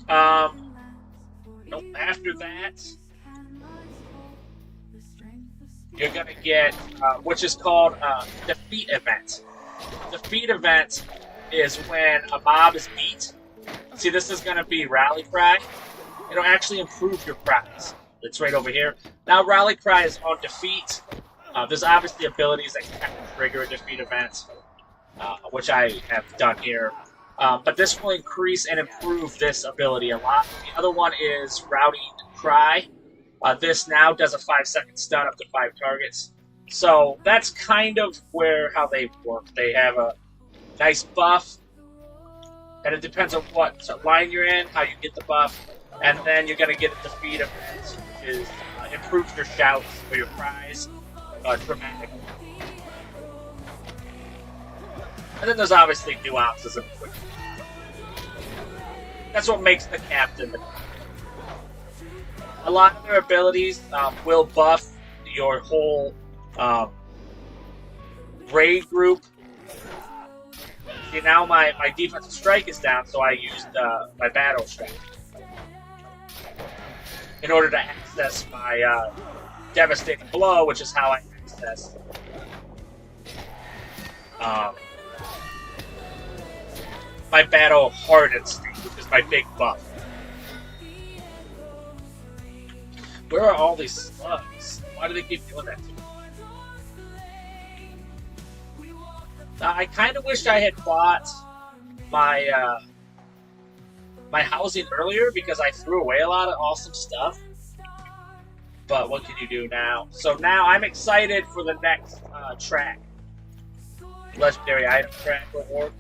[SPEAKER 3] After that, you're going to get, which is called Defeat Event. Defeat Event is when a mob is beat. See, this is going to be Rally Cry. It'll actually improve your cries. It's right over here. Now, Rally Cry is on defeat. There's obviously abilities that can trigger a defeat event, which I have done here. But this will increase and improve this ability a lot. The other one is Routing Cry. This now does a 5-second stun up to 5 targets. So that's kind of how they work. They have a nice buff, and it depends on what line you're in, how you get the buff, and then you're going to get a defeat event, which is improves your shouts or your cries dramatically. And then there's obviously nuances of it. That's what makes the captain the captain. A lot of their abilities will buff your whole raid group. See, now my defensive strike is down, so I used my battle strike in order to access my devastating blow, which is how I access my battle hardened state, which is my big buff. Where are all these slugs? Why do they keep doing that to me? I kind of wish I had bought my my housing earlier because I threw away a lot of awesome stuff. But what can you do now? So now I'm excited for the next track. Legendary item track reward.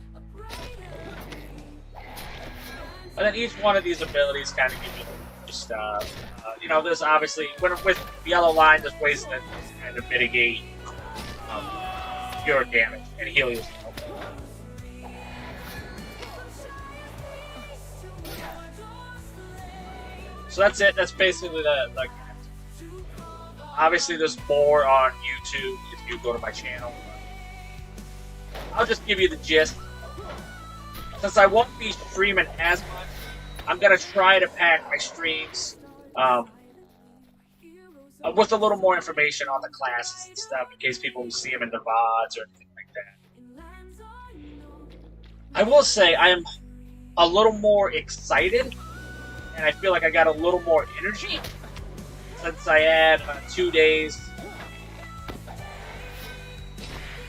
[SPEAKER 3] And then each one of these abilities kind of give you stuff. You know, there's obviously, with yellow line, there's ways to kind of mitigate your damage and heal yourself. So that's it. That's basically the obviously, there's more on YouTube if you go to my channel. I'll just give you the gist. Since I won't be streaming as much, I'm going to try to pack my streams with a little more information on the classes and stuff in case people see them in the VODs or anything like that. I will say I am a little more excited, and I feel like I got a little more energy since I had 2 days.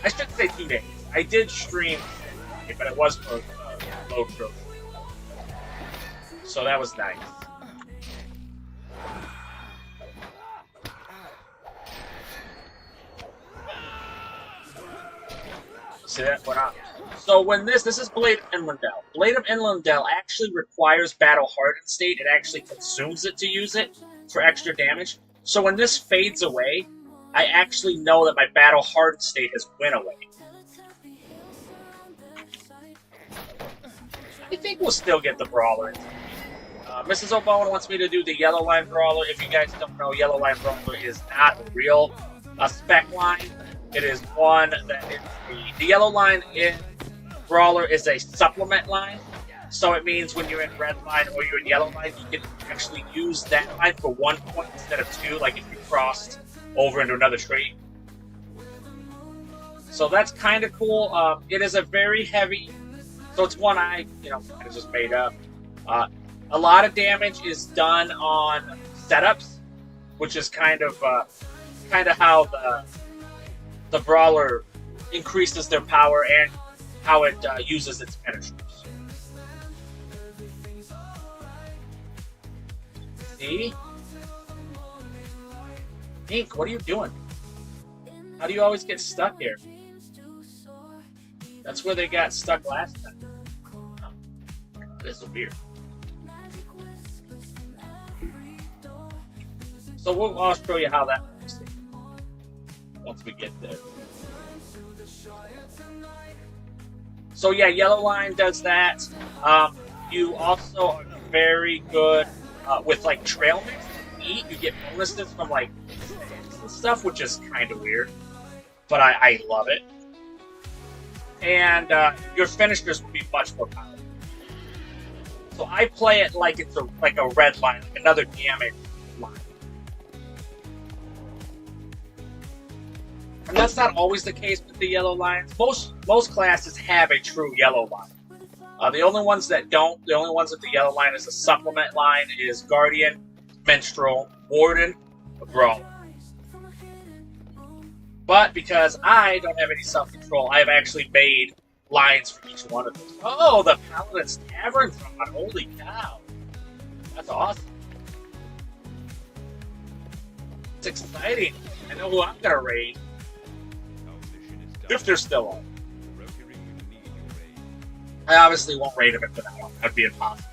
[SPEAKER 3] I shouldn't say 2 days. I did stream, but it was for LOTRO. So that was nice. See that? Went out. So when this is Blade of Inlandell. Blade of Inlandell actually requires Battle Hardened State. It actually consumes it to use it for extra damage. So when this fades away, I actually know that my Battle Hardened State has went away. I think we'll still get the Brawler. Mrs. O'Bowen wants me to do the Yellow Line Brawler. If you guys don't know, Yellow Line Brawler is not a real spec line. It is one that is the Yellow Line in Brawler is a supplement line. So it means when you're in Red Line or you're in Yellow Line, you can actually use that line for 1 point instead of 2, like if you crossed over into another tree. So that's kind of cool. It is a very heavy, so it's one I, kind of just made up. A lot of damage is done on setups, which is kind of how the Brawler increases their power and how it uses its penetrance. See? Ink, what are you doing? How do you always get stuck here? That's where they got stuck last time. Oh, this is weird. So I'll show you how that works once we get there. So yeah, Yellow Line does that. You also are very good with like trail mix. You get bonuses from like stuff, which is kind of weird, but I love it. And your finishers will be much more powerful. So I play it like it's like a red line, like another damage line. And that's not always the case with the yellow lines. Most classes have a true yellow line. The only ones that don't, the only ones that the yellow line is a supplement line is Guardian, Minstrel, Warden, Brawler. But because I don't have any self-control, I have actually made lines for each one of those. Oh, the Paladin's Tavern Thron. Holy cow. That's awesome. It's exciting. I know who I'm going to raid. If they're still on. I obviously won't raid them if they're not on. That'd be impossible.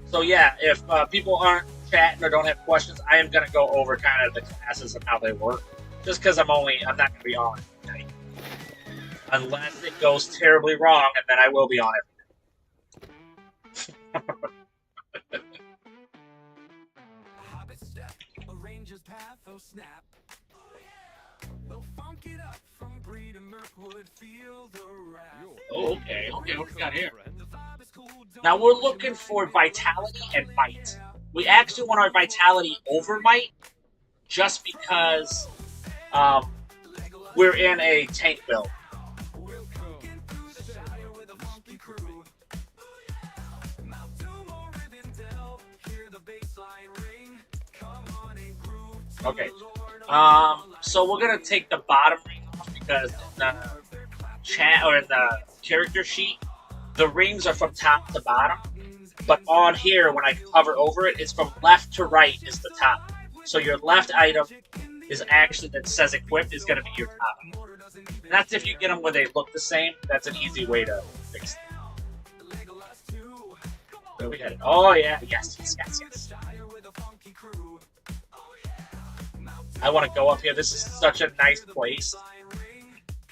[SPEAKER 3] So yeah, if people aren't chatting or don't have questions, I am going to go over kind of the classes and how they work. Just because I'm not going to be on tonight. Unless it goes terribly wrong, and then I will be on every night. Oh, okay. Okay, what we got here? Now we're looking for Vitality and Might. We actually want our Vitality over Might, just because we're in a tank build. Okay. So we're gonna take the bottom ring off because in the chat or in the character sheet, the rings are from top to bottom. But on here, when I hover over it, it's from left to right is the top. So your left item is actually, that says equipped, is going to be your top. And that's if you get them where they look the same. That's an easy way to fix it. Where we headed? Oh yeah, yes. I want to go up here. This is such a nice place.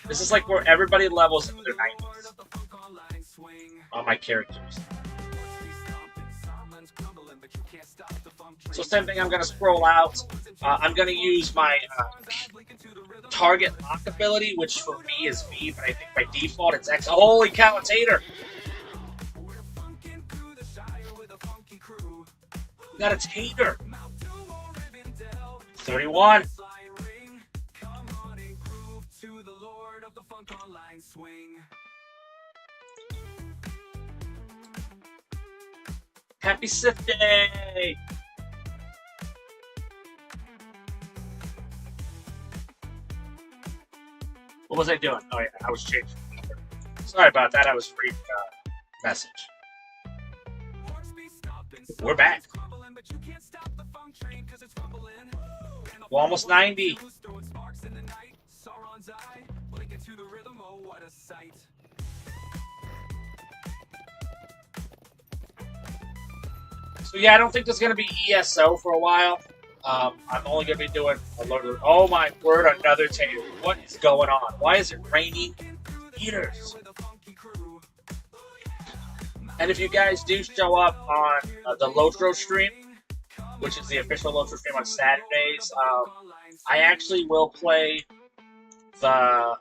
[SPEAKER 3] This is like where everybody levels into their 90s. All my characters. So same thing, I'm going to scroll out. I'm going to use my target lock ability, which for me is V, but I think by default it's X. Holy cow, it's Tater! We got a Tater! 31! Happy Sith Day! What was I doing? Oh yeah, I was changing. Sorry about that, I was reading a message. We're back. We're almost 90. So yeah, I don't think there's going to be ESO for a while. I'm only going to be doing a LOTRO. Oh my word, another Tater. What is going on? Why is it raining heaters? And if you guys do show up on the LOTRO stream, which is the official LOTRO stream on Saturdays, I actually will play the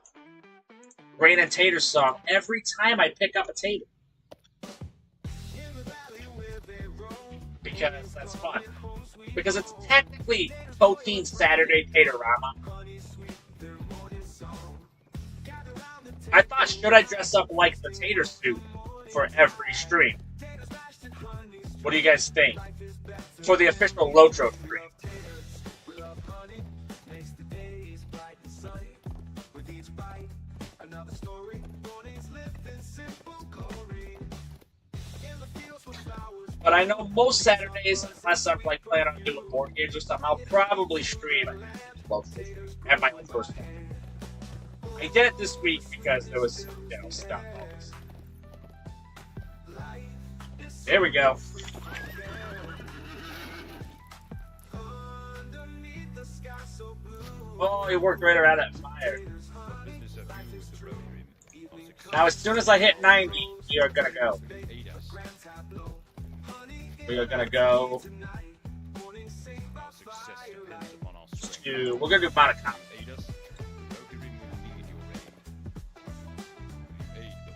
[SPEAKER 3] Rain and Tater song every time I pick up a Tater. Because that's fun. Because it's technically Poteen Saturday Taterama. I thought, should I dress up like the Tater suit for every stream? What do you guys think? For the official LOTRO stream. But I know most Saturdays, unless I'm like planning on doing board games or something, I'll probably stream at my own first one. I did it this week because there was, stuff always. There we go. Oh, he worked right around that fire. Now, as soon as I hit 90, we are gonna go. We are gonna go to. We're gonna do Monaco.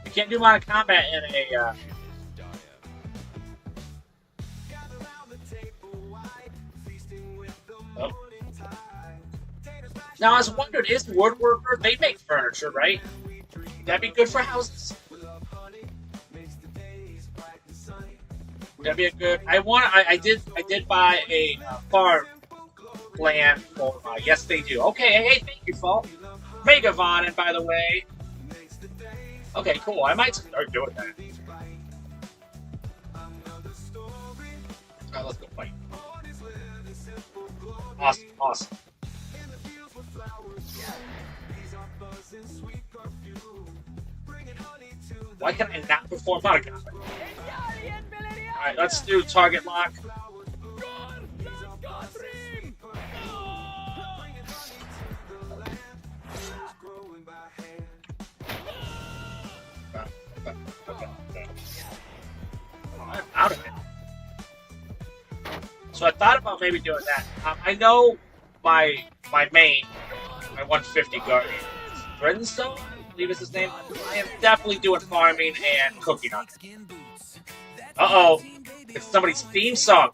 [SPEAKER 3] We can't do Mono Combat in a. Oh. Now I was wondering, is woodworker? They make furniture, right? That'd be good for houses. That'd be a good. I did buy a farm land for. Yes, they do. Okay, hey, thank you, Fault. Megavonin, by the way. Okay, cool. I might start doing that. Alright, let's go fight. Awesome, awesome. Why can I not perform Mono Combat? Alright, let's do target lock. I'm out of it. So I thought about maybe doing that. I know my main, my 150 Guardian is Brenstone, I believe is his name. I am definitely doing farming and cooking on it. Uh-oh. It's somebody's theme song.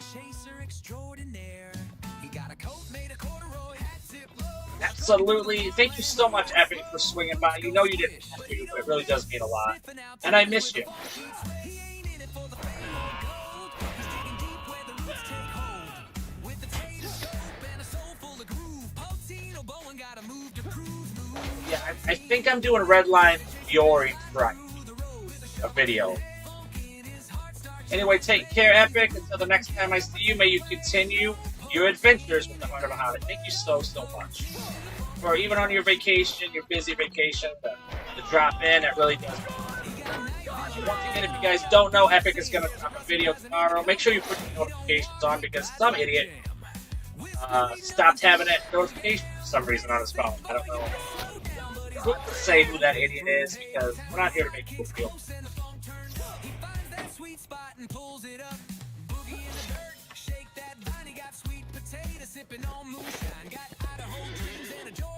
[SPEAKER 3] Absolutely. Thank you so much, Epic, for swinging by. You know you didn't have to, but it really does mean a lot. And I miss you. Yeah, I think I'm doing Redline Fiore Friday, a video. Anyway, take care, Epic. Until the next time I see you, may you continue your adventures with the Heart of Muhammad. Thank you so much. For even on your vacation, your busy vacation, the drop in, it really does. Once again, if you guys don't know, Epic is going to drop a video tomorrow. Make sure you put your notifications on because some idiot stopped having that notification for some reason on his phone. I don't know. Couldn't say who that idiot is because we're not here to make people feel.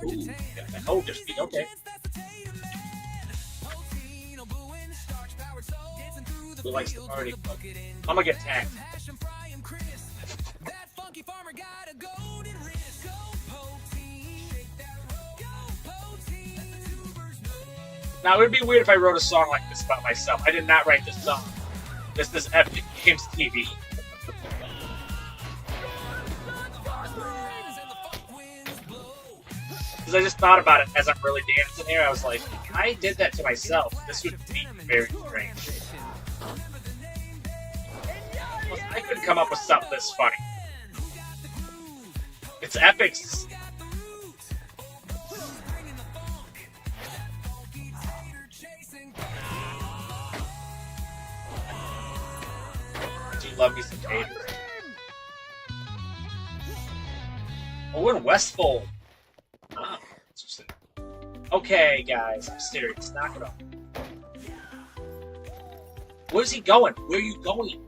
[SPEAKER 3] Ooh, oh, just be okay. Who likes to party? I'm gonna get tagged. Now, it would be weird if I wrote a song like this about myself. I did not write this song. This is Epic Games TV. Because I just thought about it as I'm really dancing here. I was like, I did that to myself. This would be very strange. I could come up with something this funny. It's Epic's. Do you love me some haters? Oh, we're in Westfold. Oh, interesting. Okay, guys, I'm serious. Knock it off. Where's he going? Where are you going?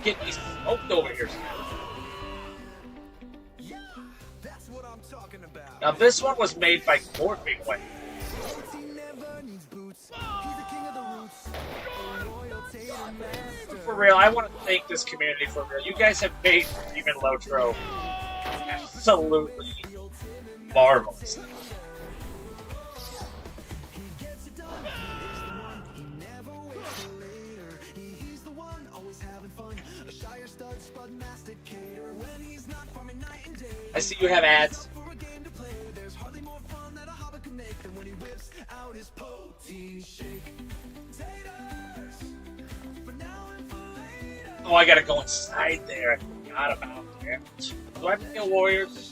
[SPEAKER 3] Get me smoked over here. Now this one was made by Glamdring CAPTAIN. For real, I want to thank this community for real. You guys have made even LOTRO absolutely marvelous. I see you have ads. Oh, I gotta go inside there. I forgot about that. Do I have to kill warriors?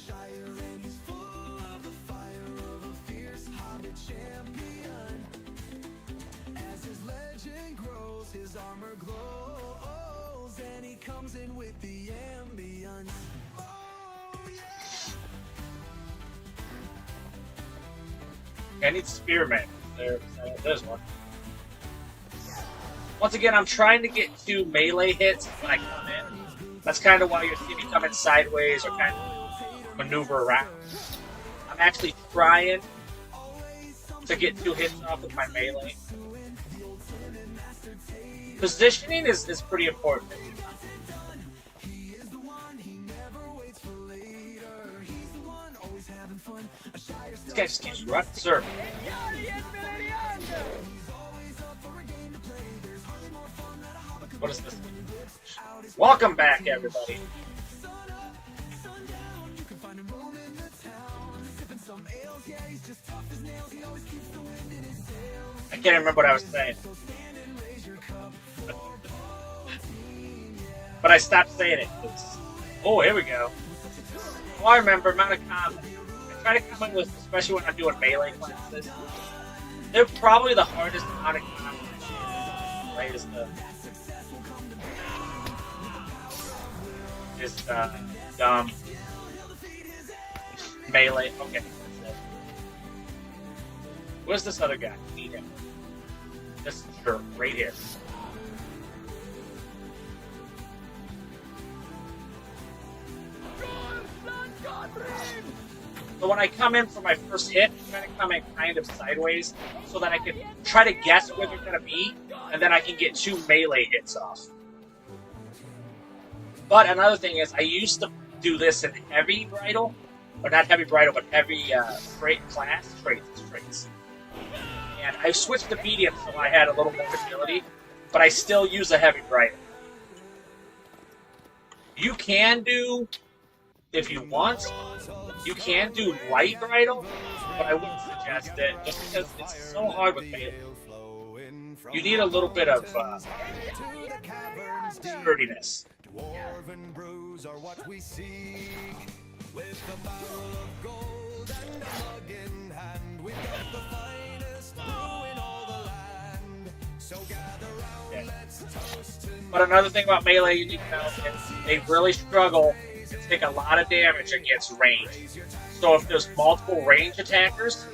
[SPEAKER 3] I need Spearman. There's one. Once again, I'm trying to get 2 melee hits when I come in. That's kind of why you see me coming sideways or kind of maneuver around. I'm actually trying to get 2 hits off with my melee. Positioning is pretty important. This guy just keeps running, sir. What is this? Welcome back, everybody. I can't remember what I was saying. But I stopped saying it. Oh, here we go. Oh, I remember amount of comments. I try to come in with, especially when I'm doing melee classes. They're probably the hardest amount of comments. Right, is the dumb melee. Okay. Where's this other guy? Need him. This sure, right here. So when I come in for my first hit, I'm trying to come in kind of sideways so that I can try to guess where they're going to be, and then I can get 2 melee hits off. But another thing is, I used to do this in heavy bridal, or not heavy bridal, but heavy traits. And I switched to medium so I had a little more agility, but I still use a heavy bridal. You can do if you want, you can do light bridle, but I wouldn't suggest it just because it's so hard with melee. You need a little bit of sturdiness.
[SPEAKER 1] Dwarven brews are what we seek. With the barrel of gold and a mug in hand, we've got the finest brew in all the land. So gather round, let's toast.
[SPEAKER 3] But another thing about melee you need to know is they really struggle and take a lot of damage against range. So if there's multiple range attackers,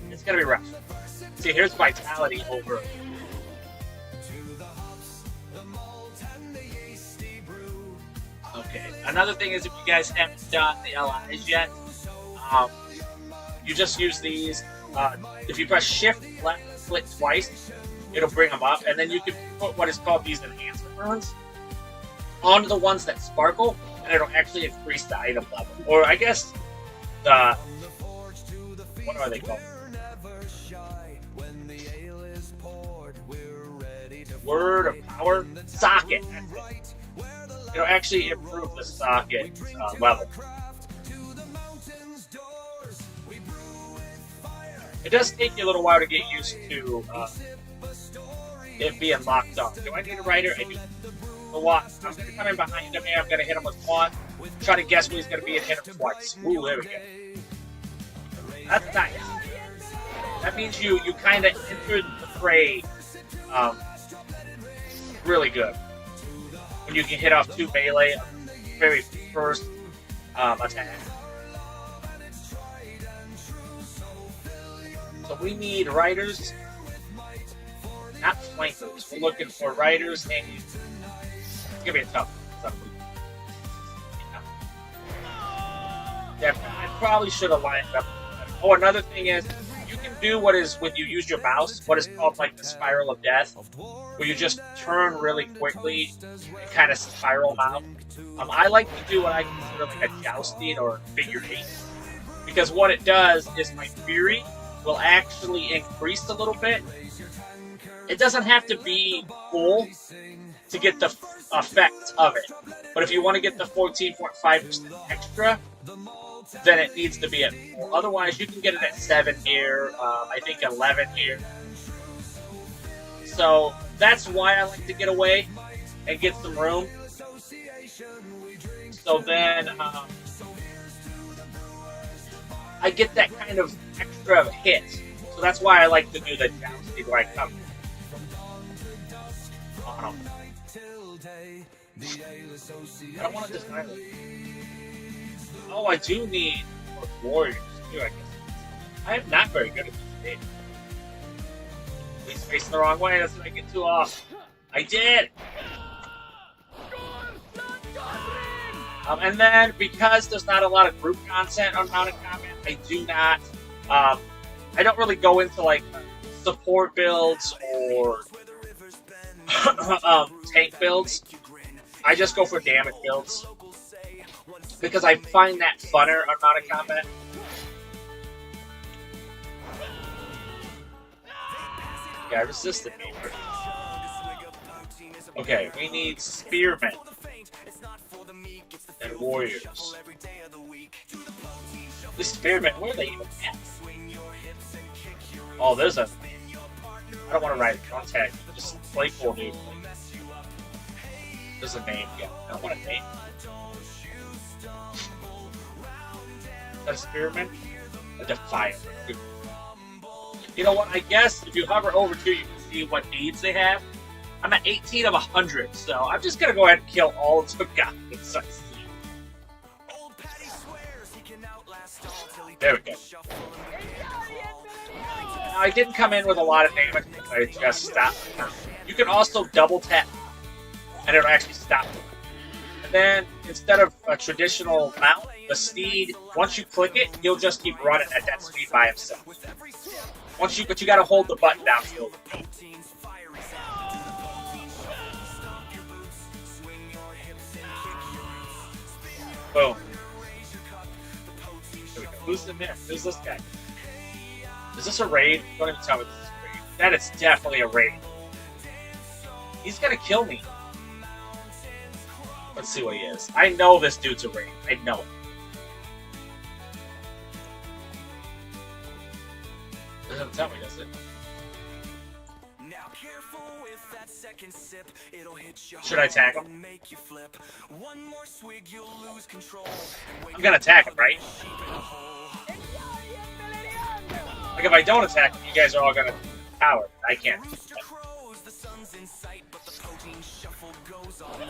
[SPEAKER 3] it's gonna be rough. See, here's Vitality over. Okay, another thing is if you guys haven't done the LIs yet, you just use these. If you press shift left click twice, it'll bring them up, and then you can put what is called these enhancement runes onto the ones that sparkle, and it'll actually increase the item level. Or I guess the, what are they called? Word of power? Socket. It'll actually improve the socket level. It does take you a little while to get used to it being locked up. Do I need a rider? I do. A lot. I'm going to come in behind him here. I'm going to hit him with one. Try to guess when he's going to be and hit him twice. Ooh, there we go. That's nice. That means you kind of entered the fray really good. When you can hit off 2 melee on the very first attack. So we need riders, not flankers. We're looking for riders, and it's gonna be a tough one. Yeah, I probably should have lined up. Oh, another thing is, you can do what is when you use your mouse, what is called like the spiral of death, where you just turn really quickly and kind of spiral out. I like to do what I consider like a jousting or figure 8, because what it does is my fury will actually increase a little bit. It doesn't have to be full to get the effect of it, but if you want to get the 14.5% extra, then it needs to be at full. Otherwise, you can get it at 7 here, I think 11 here. So that's why I like to get away and get some room. So then I get that kind of extra hit. So that's why I like to do the jousting where I come on them. I don't want to design it. Oh, I do need warriors too, I guess. I am not very good at this game. He's facing the wrong way, that's what I get too off. I did! And then, because there's not a lot of group content on Mounted Combat, I do not, I don't really go into like support builds or tank builds. I just go for damage builds, because I find that funner on Mounted Combat. Yeah, I resisted me. Okay, we need spearmen and warriors. The spearmen, where are they even at? Oh, there's a... I don't want to write contact. Just play cool, dude. There's a name. Yeah, I don't want a name. Is that a spearman? A defiant. You know what? I guess if you hover over to, you can see what needs they have. I'm at 18 of 100, so I'm just gonna go ahead and kill all of the guys. There we go. Now, I didn't come in with a lot of damage. I just stopped. You can also double tap, and it'll actually stop. And then instead of a traditional mount, the steed, once you click it, he'll just keep running at that speed by himself. But you gotta hold the button down to hold it. Boom. There we go. Who's in there? Who's this guy? Is this a raid? Don't even tell me this is a raid. That is definitely a raid. He's gonna kill me. Let's see what he is. I know this dude's a raid. I know it. doesn't tell me, does it?
[SPEAKER 1] Now careful with that second sip, it'll hit you.
[SPEAKER 3] Should I tag him?
[SPEAKER 1] And make you flip. One more swig, you'll lose control.
[SPEAKER 3] I'm gonna attack him, right? Like, if I don't attack him, you guys are all gonna power. I can't.
[SPEAKER 1] Rooster crows, the sun's in sight, but the Poteen shuffle goes all night.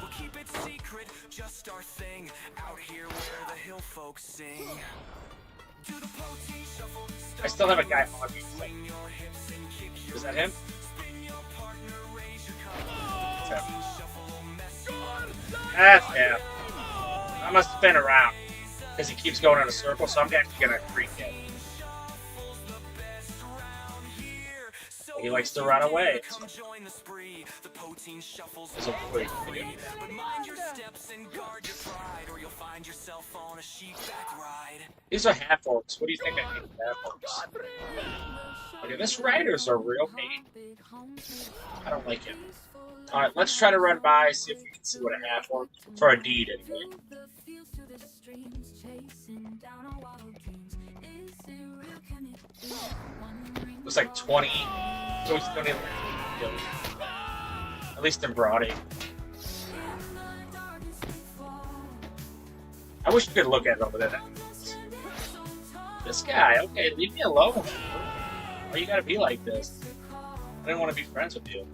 [SPEAKER 1] We'll keep it secret, just our thing, out here where the hill folks sing. Do the Poteen shuffle,
[SPEAKER 3] I still have a guy on me.
[SPEAKER 1] swing your hips and kick your
[SPEAKER 3] Is that him?
[SPEAKER 1] spin your partner, raise your cup.
[SPEAKER 3] What's that?
[SPEAKER 1] Poteen shuffle will mess you up.
[SPEAKER 3] That's him. I must spin around. Because he keeps going in a circle, so I'm actually gonna freak him. He likes to run away.
[SPEAKER 1] Come join the spree. The Poteen shuffles
[SPEAKER 3] There's a freak.
[SPEAKER 1] but mind your steps and guard your pride, or you'll find yourself on a sheepback ride.
[SPEAKER 3] These are half orcs. What do you think I need with half orcs? Okay, this rider's a real pain. I don't like him. Alright, let's try to run by, see if we can see what a half orc for a deed anyway. Looks like 20. So we still need kills. At least in Broadie. I wish you could look at it over there. This guy, okay, leave me alone. Why you gotta be like this? I didn't want to be friends with you.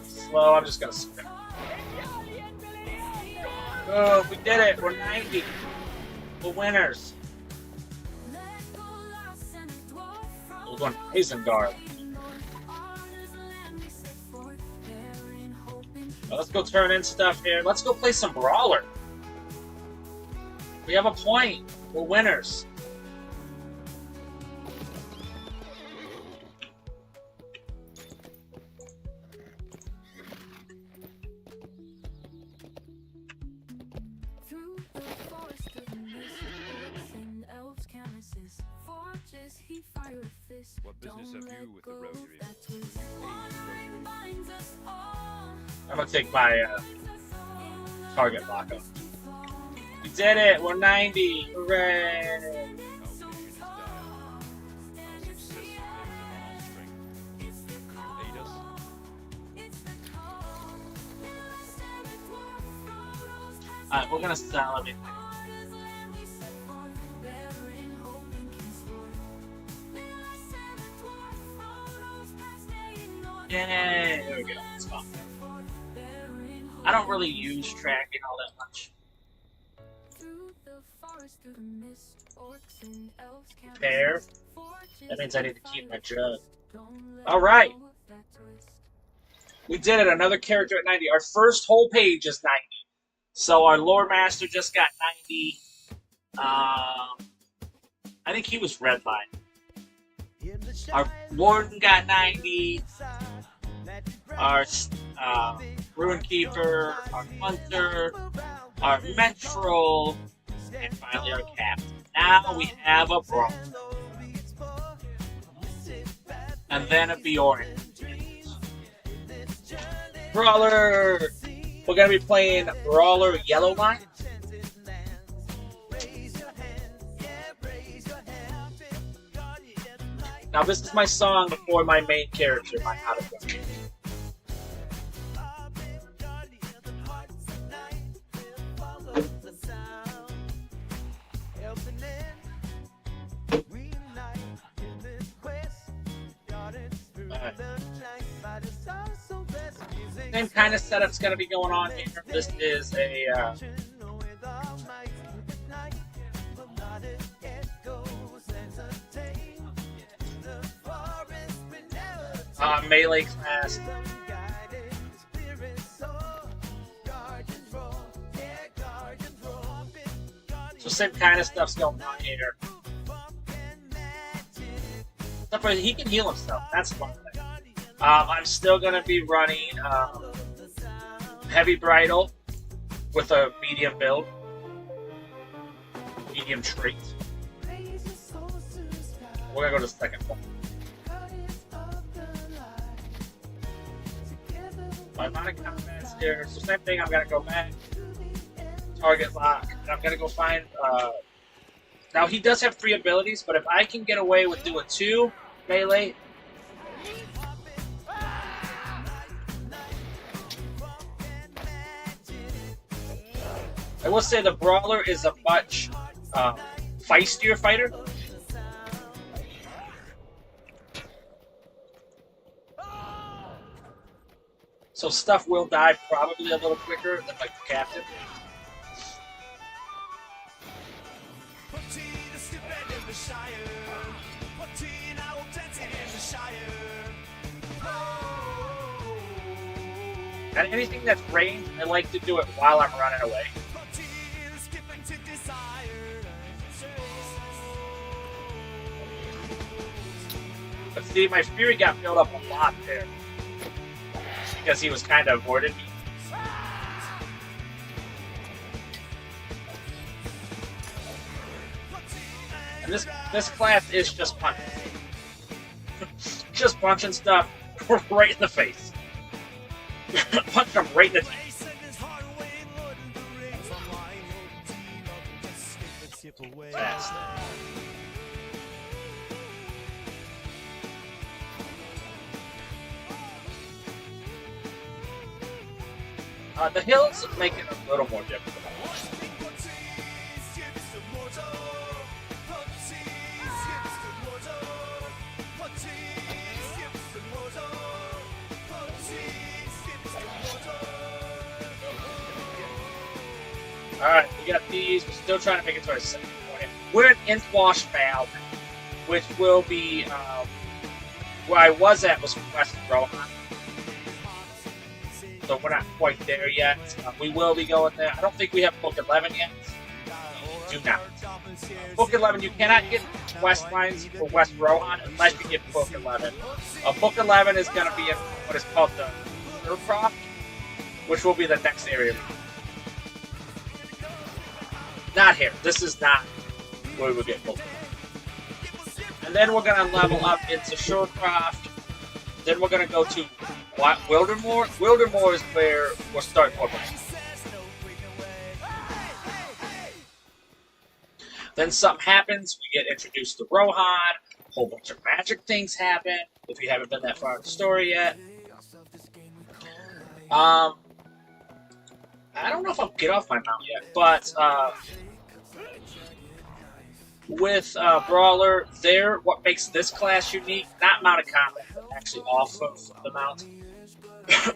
[SPEAKER 3] Slow, I'm just gonna spin. Oh, we did it! We're 90! We're winners! We're going Isengard. Well, let's go turn in stuff here. Let's go play some Brawler. We have a point. We're winners.
[SPEAKER 4] What business have you with the rosary?
[SPEAKER 3] I'm gonna take my target lock up. We did it! We're 90! Hooray! Alright, we're gonna sell everything. Yay! There we go. It's fine. I don't really use tracking all that much. Pair. That means I need to keep my jug. Alright! We did it. Another character at 90. Our first whole page is 90. So our lore master just got 90. I think he was redline. Our warden got 90. Our Ruin Keeper, our Hunter, our Metro, and finally our Captain. Now we have a Brawler. And then a Bjorn. Brawler! We're going to be playing Brawler Yellowline. Now this is my song before my main character, my How to Go. Same kind of setup's going to be going on here. This is a melee class. So same kind of stuff's going on here. Except for he can heal himself. That's one thing. I'm still going to be running Heavy Bridle with a medium build. Medium trait. We're gonna go to the second one. My amount of combats here. So same thing. I'm gonna go back, target lock, and I'm gonna go find. Now he does have 3 abilities, but if I can get away with doing 2 melee. I will say the Brawler is a much feistier fighter. So stuff will die probably a little quicker than like the Captain. And anything that's ranged, I like to do it while I'm running away. But see, my Fury got filled up a lot there. Because he was kind of avoiding me. And this class is just punching. Just punching stuff right in the face. Punch them right in the face. Fast. The hills make it a little more difficult. Alright, we got these. We're still trying to make it to our second point. We're at Inthwash Valley, which will be where I was at was West Rohan. So we're not quite there yet. We will be going there. I don't think we have Book 11 yet. We do not. Book 11, you cannot get quest lines for West Rohan unless you get Book 11. Book 11 is going to be in what is called the Urcroft, which will be the next area. Not here. This is not where we get Book 11. And then we're going to level up into Shorecroft. Then we're going to go to Wildermore. Wildermore is where we'll start more. Then something happens. We get introduced to Rohan. A whole bunch of magic things happen. If you haven't been that far in the story yet. I don't know if I'll get off my mount yet, but with Brawler, what makes this class unique, not mounted combat, but actually off of the mount,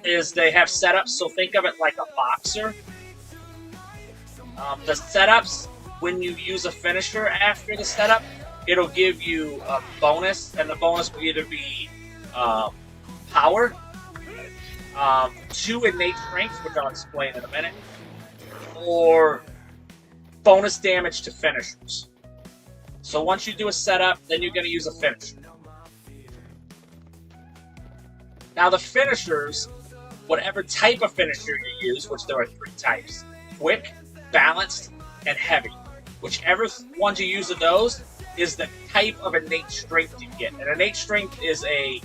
[SPEAKER 3] is they have setups, so think of it like a boxer. The setups, when you use a finisher after the setup, it'll give you a bonus, and the bonus will either be power, 2 innate strength, which I'll explain in a minute, or bonus damage to finishers. So once you do a setup, then you're going to use a finisher. Now the finishers, whatever type of finisher you use, which there are 3 types, quick, balanced, and heavy. Whichever ones you use of those is the type of innate strength you get. And innate strength is a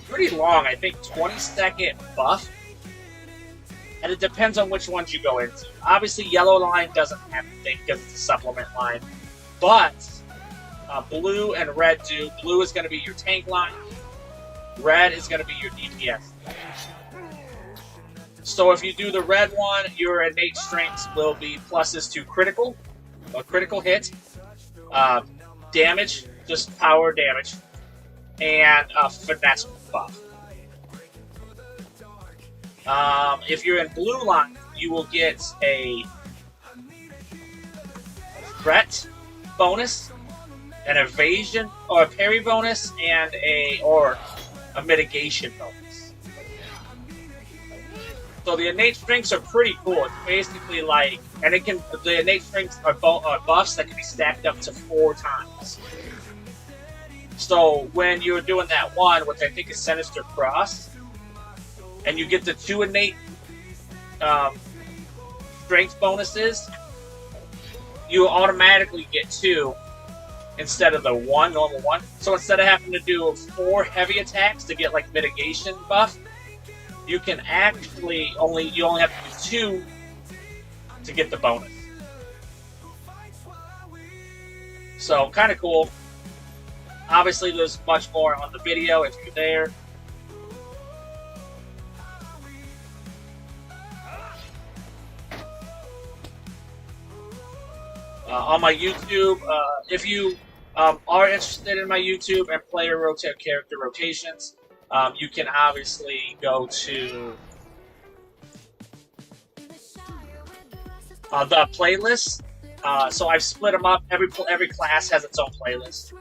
[SPEAKER 3] pretty long, I think 20-second buff. And it depends on which ones you go into. Obviously, yellow line doesn't have anything because it's a supplement line. But blue and red do. Blue is going to be your tank line. Red is going to be your DPS. So if you do the red one, your innate strengths will be pluses to critical, a critical hit, damage, just power damage, and a finesse buff. If you're in blue line, you will get a threat bonus, an evasion or a parry bonus, and a mitigation bonus. So the innate strengths are pretty cool. It's basically like, and the innate strengths are buffs that can be stacked up to 4 times. So when you're doing that one, which I think is Sinister Cross, and you get the 2 innate strength bonuses, you automatically get 2 instead of the normal one. So instead of having to do 4 heavy attacks to get like mitigation buff, you can actually you only have to do 2 to get the bonus. So kind of cool. Obviously, there's much more on the video if you're there. On my YouTube, if you are interested in my YouTube and player character rotations, you can obviously go to the playlist. So I've split them up. Every class has its own playlist.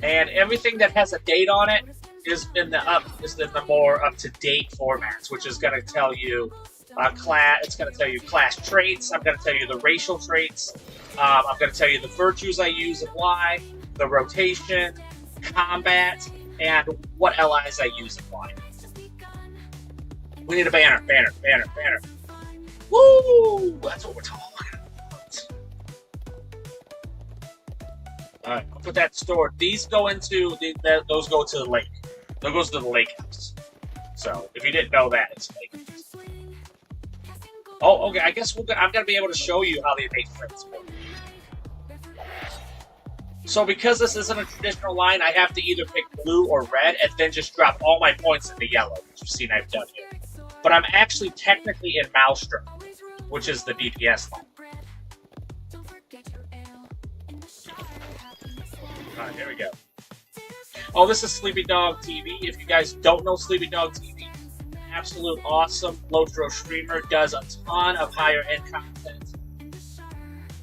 [SPEAKER 3] And everything that has a date on it is in the more up-to-date formats, which is going to tell you it's going to tell you class traits. I'm going to tell you the racial traits. I'm going to tell you the virtues I use and why, the rotation, combat, and what allies I use and why. We need a banner. Woo! That's what we're talking about. Alright, I'll put that stored. These go into those go to the lake. That goes to the lake house. So if you didn't know that, it's lake house. Oh, okay. I guess I'm gonna be able to show you how the innate strengths work. So because this isn't a traditional line, I have to either pick blue or red, and then just drop all my points into yellow, which you've seen I've done here. But I'm actually technically in Maelstrom, which is the DPS line. Alright, here we go. Oh, this is Sleepy Dog TV. If you guys don't know Sleepy Dog TV, absolute awesome LOTRO streamer, does a ton of higher end content.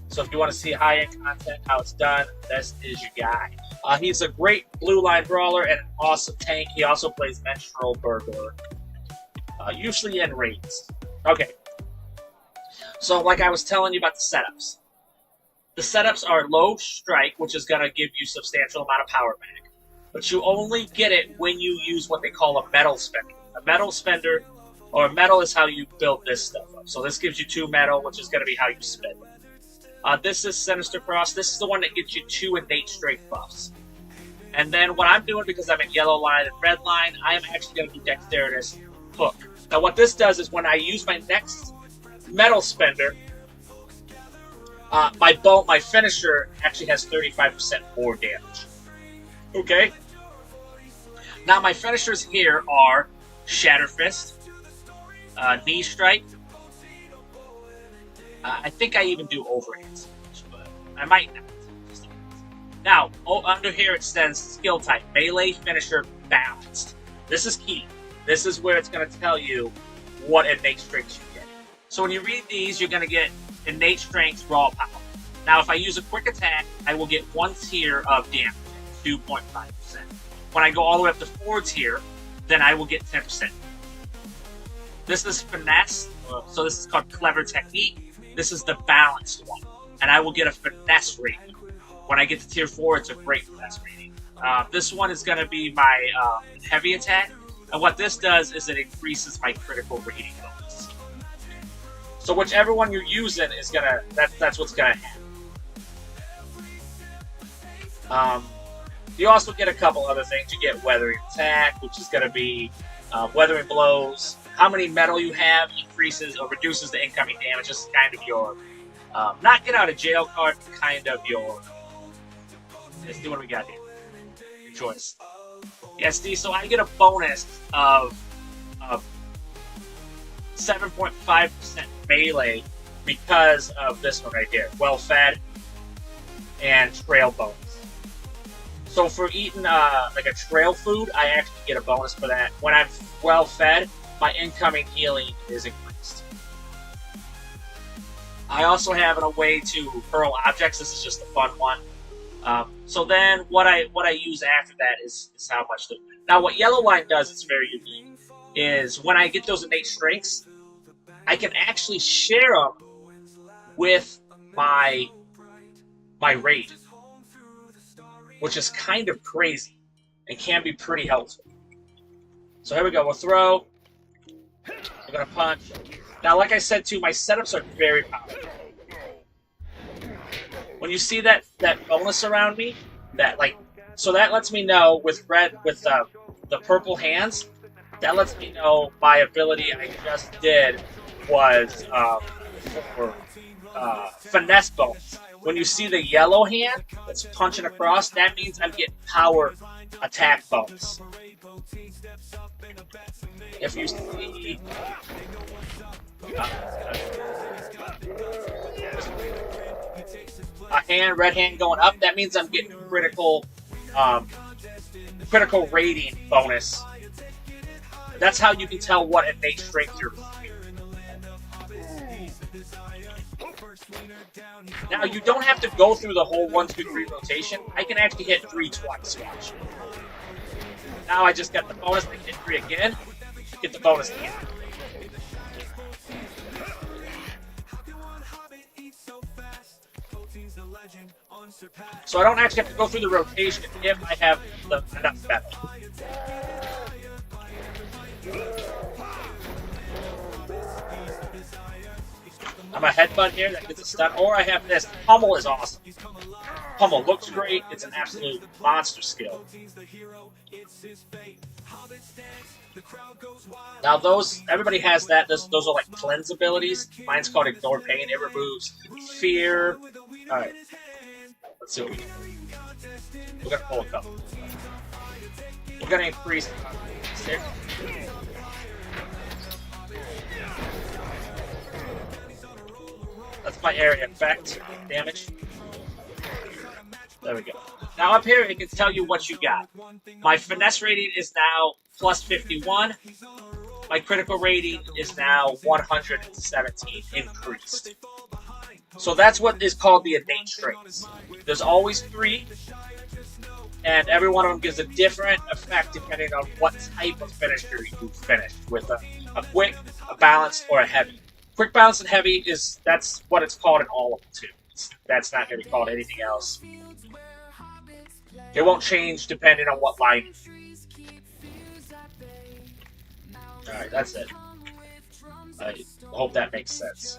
[SPEAKER 3] So if you want to see high end content, how it's done, this is your guy. He's a great blue line brawler and an awesome tank. He also plays Menstrual Burglar, usually in raids. Okay. So like I was telling you about the setups. The setups are low strike, which is going to give you substantial amount of power back. But you only get it when you use what they call a metal spender. A metal spender, or metal is how you build this stuff up. So this gives you 2 metal, which is going to be how you spend it. This is Sinister Cross. This is the one that gets you 2 innate strength buffs. And then what I'm doing, because I'm in yellow line and red line, I am actually going to do Dexterous Hook. Now what this does is when I use my next metal spender, my finisher actually has 35% more damage. Okay? Now my finishers here are Shatter Fist, Knee Strike. I think I even do Overhand, but I might not. Now, under here it says Skill Type, Melee, Finisher, Balanced. This is key. This is where it's going to tell you what innate strengths you get. So when you read these, you're going to get innate strength, raw power. Now, if I use a quick attack, I will get 1 tier of damage, 2.5%. When I go all the way up to 4 tier, then I will get 10%. This is finesse, so this is called Clever Technique. This is the balanced one, and I will get a finesse rating. When I get to tier 4, it's a great finesse rating. This one is going to be my heavy attack, and what this does is it increases my critical rating bonus. So whichever one you're using is gonna that's what's gonna happen. You also get a couple other things. You get Weathering Attack, which is going to be Weathering Blows. How many metal you have increases or reduces the incoming damage. This is kind of your not get out of jail card, but kind of your. Let's see what we got here. Your choice. Yes, so I get a bonus of 7.5% melee because of this one right here. Well Fed and Trail Bonus. So for eating like a trail food, I actually get a bonus for that. When I'm well fed, my incoming healing is increased. I also have a way to hurl objects. This is just a fun one. So then what I use after that is how much. Now what Yellow Line does, it's very unique, is when I get those innate strengths, I can actually share them with my raid, which is kind of crazy and can be pretty helpful. So here we go. We'll throw. We're going to punch. Now, like I said too, my setups are very powerful. When you see that bonus around me, so that lets me know with the purple hands. That lets me know my ability I just did was for finesse bonus. When you see the yellow hand that's punching across, that means I'm getting power attack bonus. If you see a red hand going up, that means I'm getting critical rating bonus. That's how you can tell what innate strength you're receiving. Now, you don't have to go through the whole 1, 2, 3 rotation. I can actually hit 3 twice. Watch. Now I just got the bonus. I can hit 3 again. Get the bonus again. So I don't actually have to go through the rotation if I have enough metal. I'm a headbutt here that gets a stun, or I have this. Pummel is awesome. Pummel looks great. It's an absolute monster skill. Now everybody has that. Those are like cleanse abilities. Mine's called Ignore Pain. It removes fear. Alright. Let's see what we can do. We're going to pull a couple. We're going to increase there. That's my area effect damage. There we go. Now up here, it can tell you what you got. My finesse rating is now plus 51. My critical rating is now 117 increased. So that's what is called the innate strengths. There's always 3, and every one of them gives a different effect depending on what type of finisher you finish with a quick, a balanced, or a heavy. Quick, balanced, and heavy that's what it's called in all of them too. That's not going to be called anything else. It won't change depending on what line. Alright, that's it. I hope that makes sense.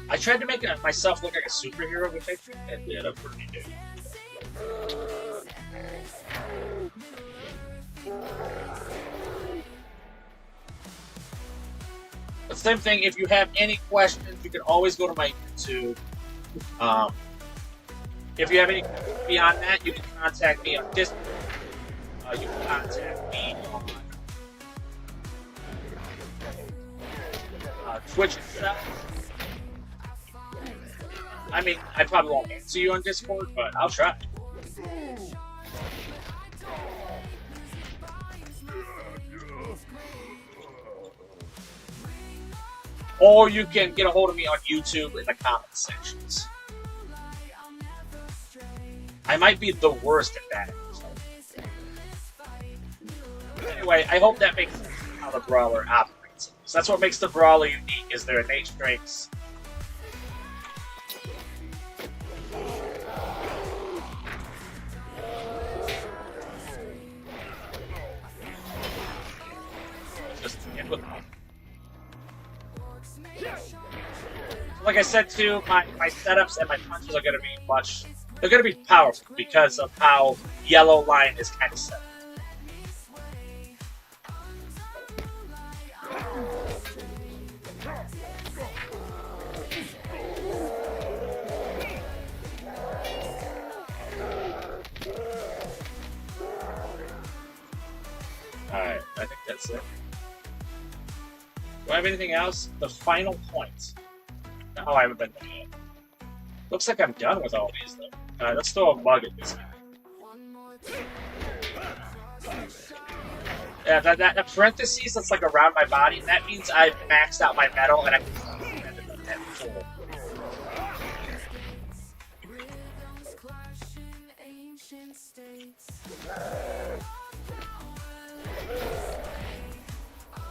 [SPEAKER 3] I tried to make myself look like a superhero, which I think I did a pretty good. The same thing, if you have any questions, you can always go to my YouTube. If you have any beyond that, you can contact me on Discord. You can contact me on Twitch itself. I mean, I probably won't answer you on Discord, but I'll try. Or you can get a hold of me on YouTube in the comment sections. I might be the worst at that. Anyway, I hope that makes sense how the Brawler operates. So that's what makes the Brawler unique, is their innate strengths. Just get with me. Like I said too, my setups and my punches are going to be they're going to be powerful because of how yellow line is kind of set. Alright, I think that's it. Do I have anything else? The final point. No, I haven't been there yet. Looks like I'm done with all these, though. Alright, let's throw a mug at this guy. Yeah, that parentheses that's like around my body, that means I've maxed out my metal and I can spend it at full.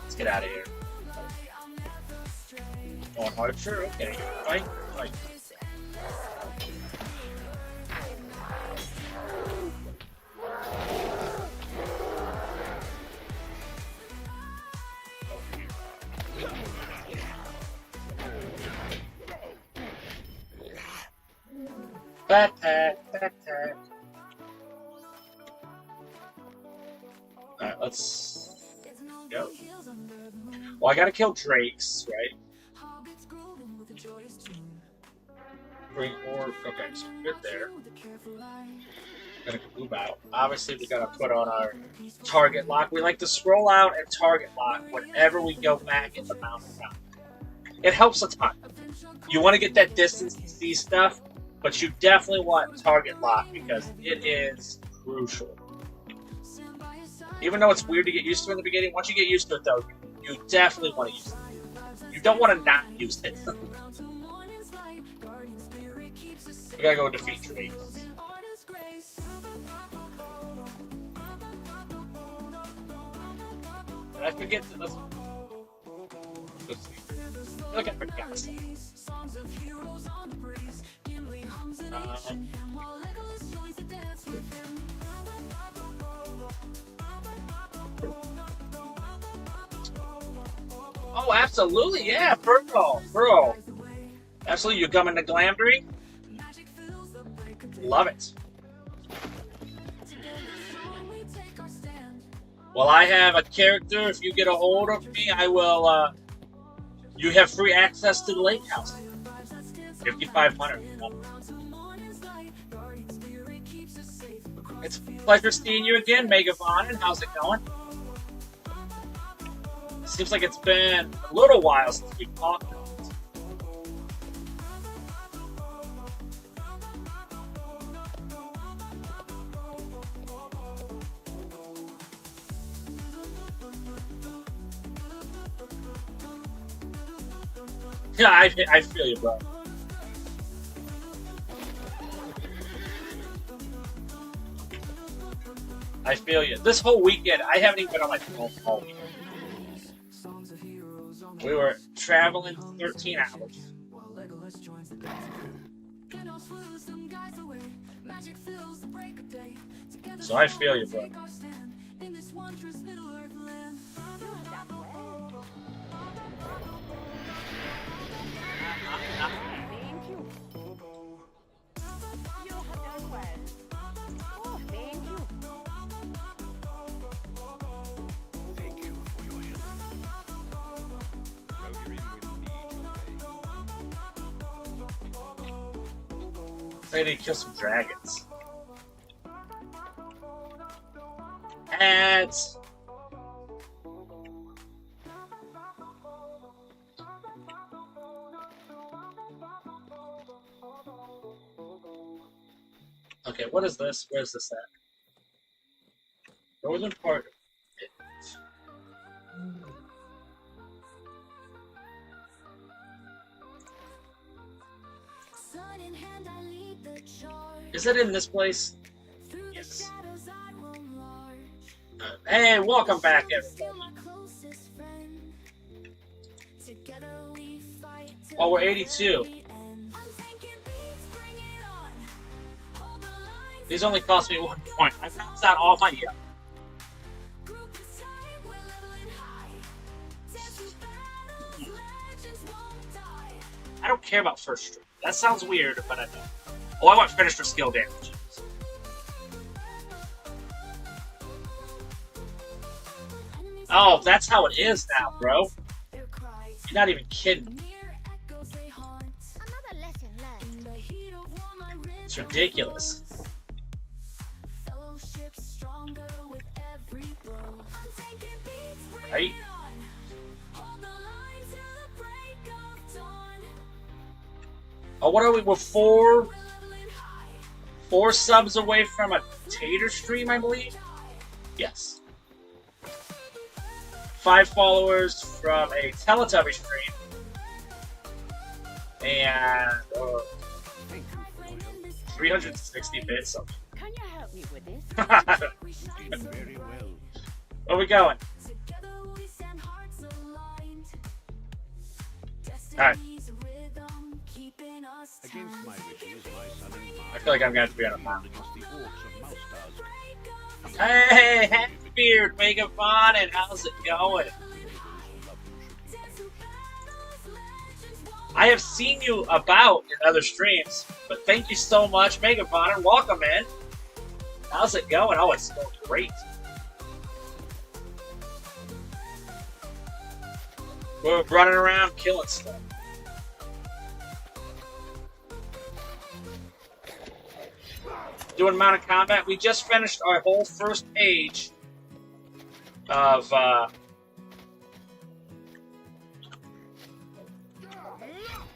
[SPEAKER 3] Let's get out of here. Going hard, sure, okay. Fight. Backpack, backpack. Alright, let's go. Well, I gotta kill Drakes, right? Bring orb. Okay, so good there. Gonna move out. Obviously, we gotta put on our target lock. We like to scroll out and target lock whenever we go back in the mountain. It helps a ton. You want to get that distance to see stuff, but you definitely want target lock because it is crucial. Even though it's weird to get used to in the beginning, once you get used to it, though, you definitely want to use it. You don't want to not use it. We gotta go defeat Drake. Did I forget to let's see. I feel like I forgot something. Oh, absolutely, yeah, bro. Absolutely, you're coming to Glamdring? Love it. Well, I have a character. If you get a hold of me, I will, you have free access to the lake house. 5,500. It's a pleasure seeing you again, Megavon. How's it going? Seems like it's been a little while since we've talked. Yeah, I feel you, bro. I feel you. This whole weekend, I haven't even been on my phone all weekend. We were traveling 13 hours. So I feel you, bro.
[SPEAKER 5] Thank you. You have done well. Oh, thank you.
[SPEAKER 4] Thank you for your help. Roguery will lead your way.
[SPEAKER 3] I need to kill some dragons. And okay, what is this? Where's this at? Northern part. Is it in this place? Yes. Hey, welcome back, everybody. Oh, we're 82. These only cost me 1 point. I maxed out all my yep. I don't care about first stream. That sounds weird, but I don't. Oh, I want finisher skill damage. Oh, that's how it is now, bro. You're not even kidding. It's ridiculous. Right? Oh, what are we? We're four subs away from a Tater stream, I believe? Yes. 5 followers from a Teletubby stream. And 360 bits.
[SPEAKER 5] Can you help me with this?
[SPEAKER 4] Very well.
[SPEAKER 3] Where are we going? Alright.
[SPEAKER 4] Against my wishes, my son and
[SPEAKER 3] I feel like I'm going to have to be on a mountain.
[SPEAKER 4] against the orcs of Malstars.
[SPEAKER 3] Hey, Happy Beard, Megavon, and how's it going? I have seen you about in other streams, But thank you so much, Megavon, and welcome in. How's it going? Oh, it's going great. We're running around killing stuff. Doing mounted combat. We just finished our whole first page of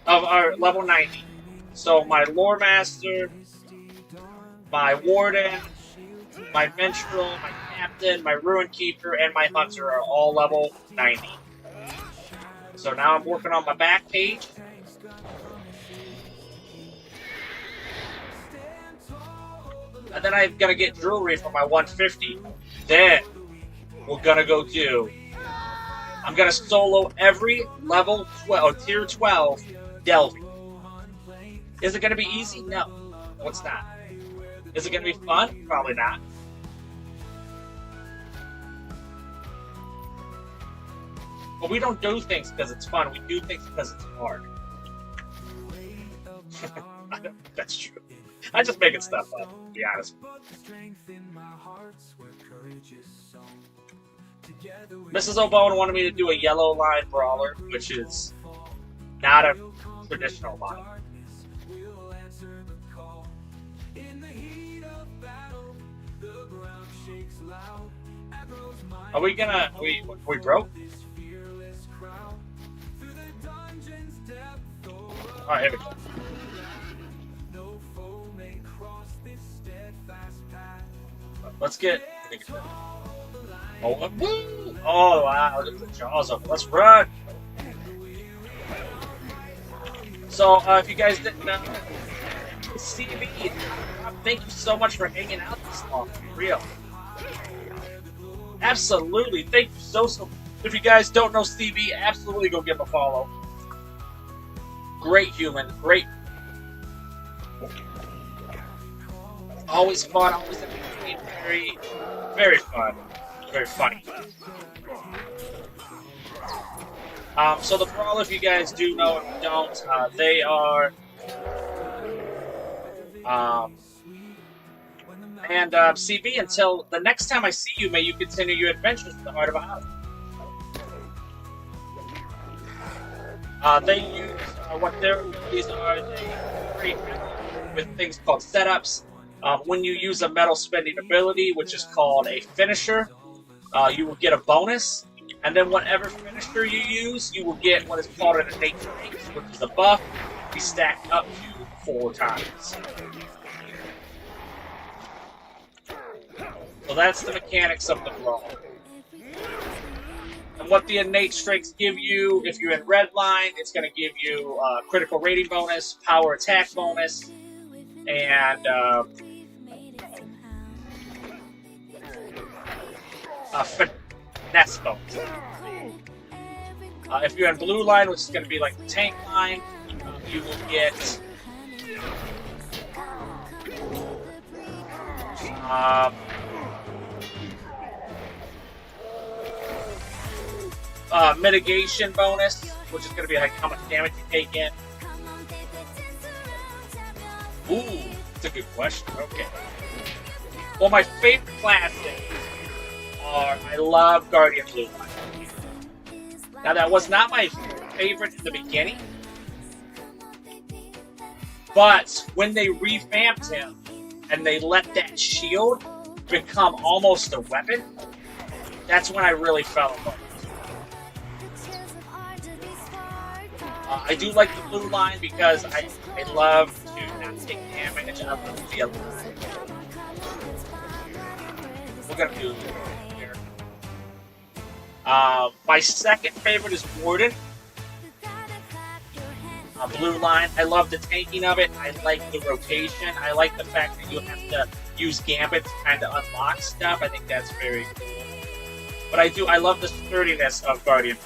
[SPEAKER 3] our level 90. So my Lore Master, my Warden, my Minstrel, my Captain, my Ruin Keeper, and my Hunter are all level 90. So now I'm working on my back page. And then I'm gonna get jewelry for my 150. Then we're gonna go do. I'm gonna solo every level 12, tier 12 delving. Is it gonna be easy? No, it's not. Is it gonna be fun? Probably not. But we don't do things because it's fun. We do things because it's hard. That's true. I'm just making stuff up, to be honest. Mrs. O'Bowen wanted me to do a yellow line brawler, which is not a traditional line. Are we gonna... We broke? Alright, here we go. Let's get... Oh, woo! Oh, wow, look at the jaws open. Let's run! So, if you guys didn't know, CV, thank you so much for hanging out this long, for real. Absolutely, thank you so much. If you guys don't know Stevie, absolutely go give him a follow. Great human, great. Always fun, always entertaining, very, very fun, very funny. So the Brawler, if you guys do know, if you don't, they are, CB, until the next time I see you, may you continue your adventures in the heart of a house. They use, what their abilities are, they create with things called setups. When you use a metal spending ability, which is called a finisher, you will get a bonus. And then whatever finisher you use, you will get what is called an innate trait, which is a buff, be stacked up to 4 times. So that's the mechanics of the Brawler. And what the innate strengths give you, if you're in red line, it's going to give you critical rating bonus, power attack bonus, and finesse bonus. If you're in blue line, which is going to be like the tank line, you will get mitigation bonus, which is going to be like how much damage you take in. Ooh, that's a good question. Okay. Well, my favorite classes are, I love Guardian Blue Line. Now, that was not my favorite in the beginning, but when they revamped him and they let that shield become almost a weapon, that's when I really fell in love. I do like the blue line because I love to not take damage. I love to be alive. We're gonna do here. My second favorite is Warden. Blue line. I love the tanking of it. I like the rotation. I like the fact that you have to use Gambit to kind of unlock stuff. I think that's very cool. But I love the sturdiness of Guardian.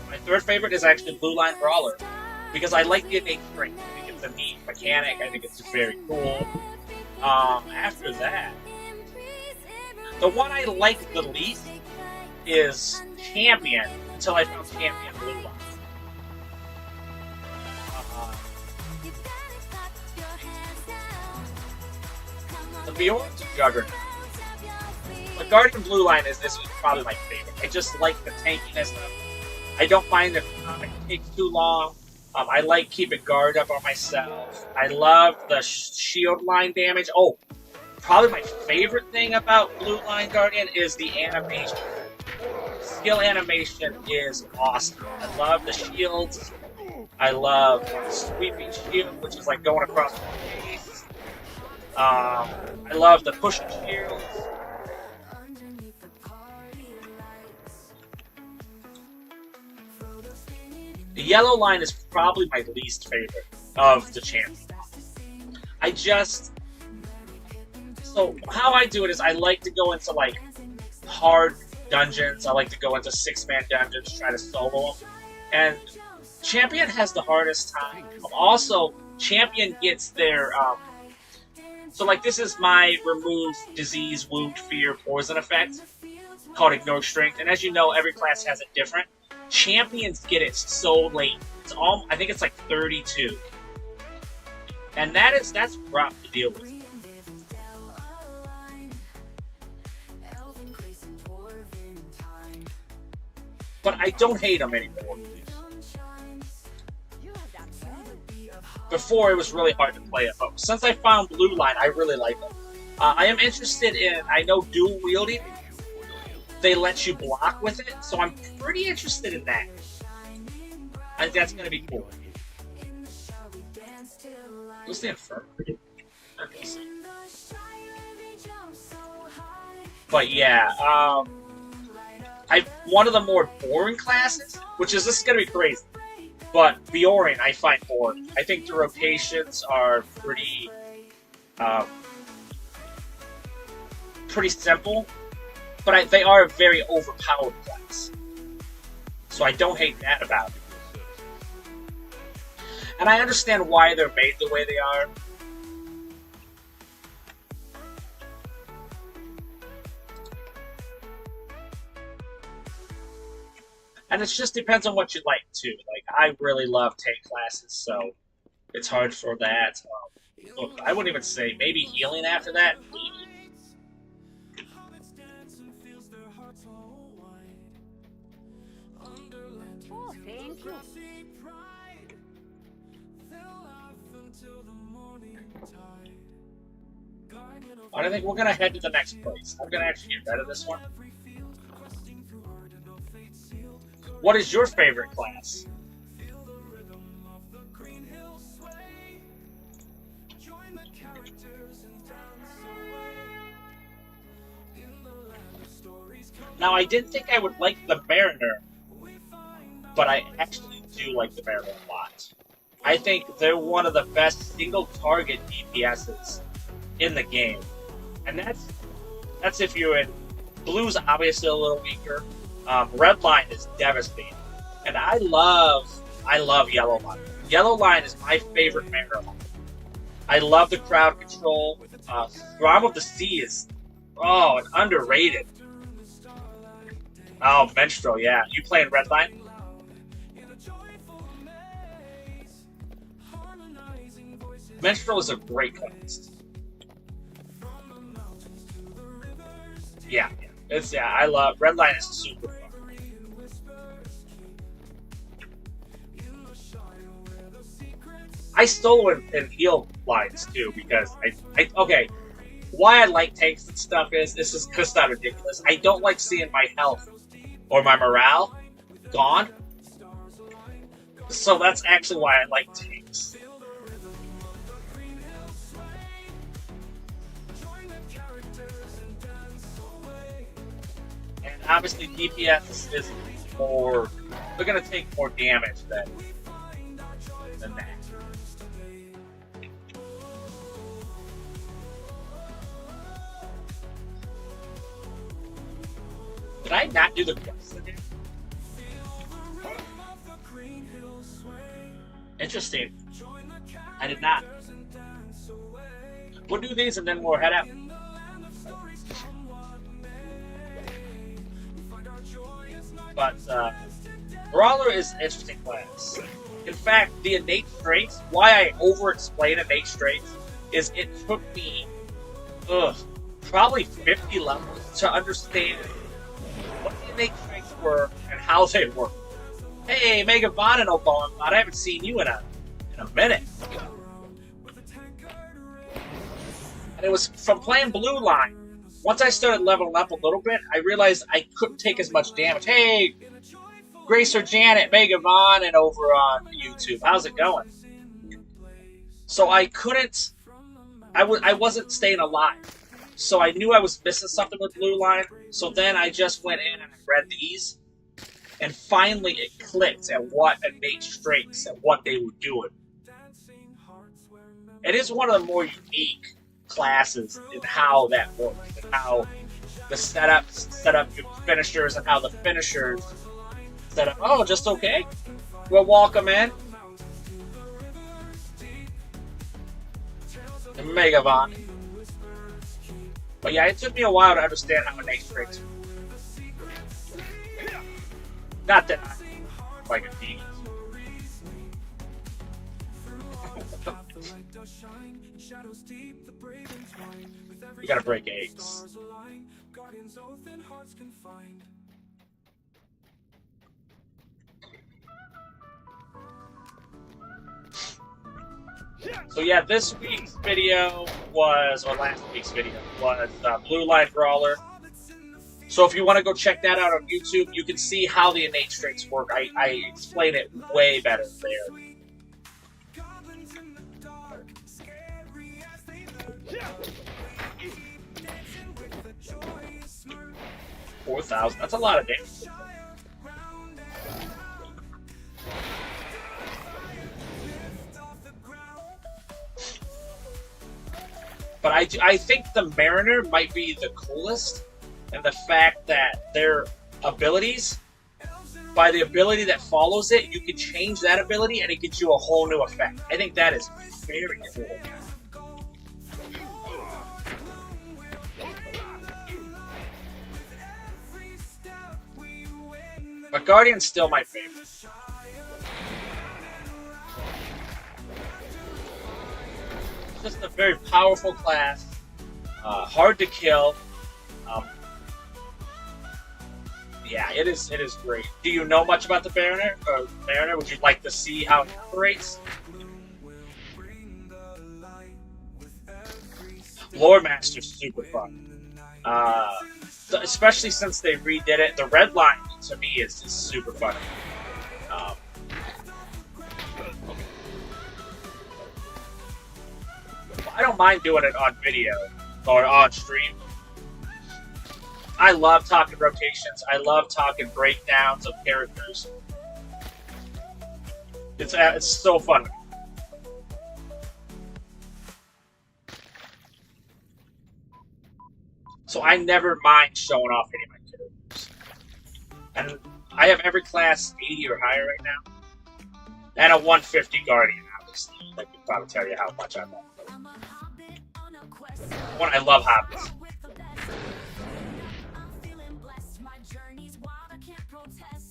[SPEAKER 3] My third favorite is actually Blue Line Brawler, because I like the innate strength. I think it's a neat mechanic. I think it's just very cool. After that, the one I like the least is Champion, until I found Champion Blue Line. The Bjorn's Juggernaut. The Guardian Blue line is probably my favorite. I just like the tankiness of it. I don't mind if it takes too long. I like keeping guard up on myself. I love the shield line damage. Oh, probably my favorite thing about Blue Line Guardian is the animation. Skill animation is awesome. I love the shields. I love sweeping shield, which is like going across the face. I love the pushing shields. The yellow line is probably my least favorite of the champions. So how I do it is I like to go into like hard dungeons. I like to go into 6-man dungeons, try to solo them. And champion has the hardest time. Also, champion gets their so like this is my remove disease, wound, fear, poison effect called ignore strength. And as you know, every class has it different. Champions get it so late. It's I think it's like 32. And that's rough to deal with. But I don't hate them anymore. Before, it was really hard to play it, but since I found Blue Line, I really like them. I am interested in, I know dual wielding, they let you block with it, so I'm pretty interested in that. I think that's going to be cool. What's the infirmary? But yeah, one of the more boring classes, this is going to be crazy, but Bjorn I find boring. I think the rotations are pretty simple, but they are a very overpowered class. So I don't hate that about it. And I understand why they're made the way they are. And it just depends on what you like, too. Like, I really love tank classes, so it's hard for that. Look, I wouldn't even say maybe healing after that. Maybe.
[SPEAKER 5] Oh, thank you.
[SPEAKER 3] I think we're going to head to the next place. I'm going to actually get rid of this one. What is your favorite class? Now, I didn't think I would like the Mariner, but I actually do like the Mariner a lot. I think they're one of the best single-target DPSs in the game. And that's if you're in... Blue's obviously a little weaker. Red line is devastating. And I love Yellow line. Yellow line is my favorite Mariner line. I love the crowd control. Throm of the Sea is... Oh, and underrated. Oh, Menstrual, yeah. You playing Red line? Menstrual is a great class. Yeah. I love... Red line is super fun. I stole in heal lines, too, because okay, why I like tanks and stuff is, this is just not ridiculous. I don't like seeing my health or my morale gone. So that's actually why I like tanks. And obviously DPS is more... They're going to take more damage than that. Did I not do the quest again? Interesting. I did not. We'll do these and then we'll head out. But Brawler is an interesting class. In fact, the innate traits, why I over-explain innate traits, is it took me probably 50 levels to understand what the innate strengths were and how they work. Hey, Megavon and OBowen, I haven't seen you in a minute. And it was from playing Blue Line. Once I started leveling up a little bit, I realized I couldn't take as much damage. Hey, Gracer Janet, Megavon, and over on YouTube. How's it going? So I couldn't, I wasn't staying alive. So I knew I was missing something with Blue Line. So then I just went in and read these. And finally it clicked at what innate strengths and what they were doing. It is one of the more unique classes in how that works. And how the set up your finishers and how the finishers set up. Oh, just okay. Well, welcome in. Megavon. But yeah, it took me a while to understand how innate strengths work. Not that I'm like a demon. You gotta break eggs. So yeah, this week's video was, or last week's video was Blue Line Brawler. So if you want to go check that out on YouTube, you can see how the innate strengths work. I explain it way better there. 4,000. That's a lot of damage. But I think the Mariner might be the coolest, and the fact that their abilities, by the ability that follows it, you can change that ability and it gives you a whole new effect. I think that is very cool. But Guardian's still my favorite. Just a very powerful class, hard to kill. Yeah, it is great. Do you know much about the Mariner? Would you like to see how it operates? Lore Master's super fun. Especially since they redid it. The red line, to me, is super fun. I don't mind doing it on video or on stream. I love talking rotations. I love talking breakdowns of characters. It's so fun. So I never mind showing off any of my characters. And I have every class 80 or higher right now. And a 150 Guardian, obviously. That can probably tell you how much I love them. One, I love hobbies.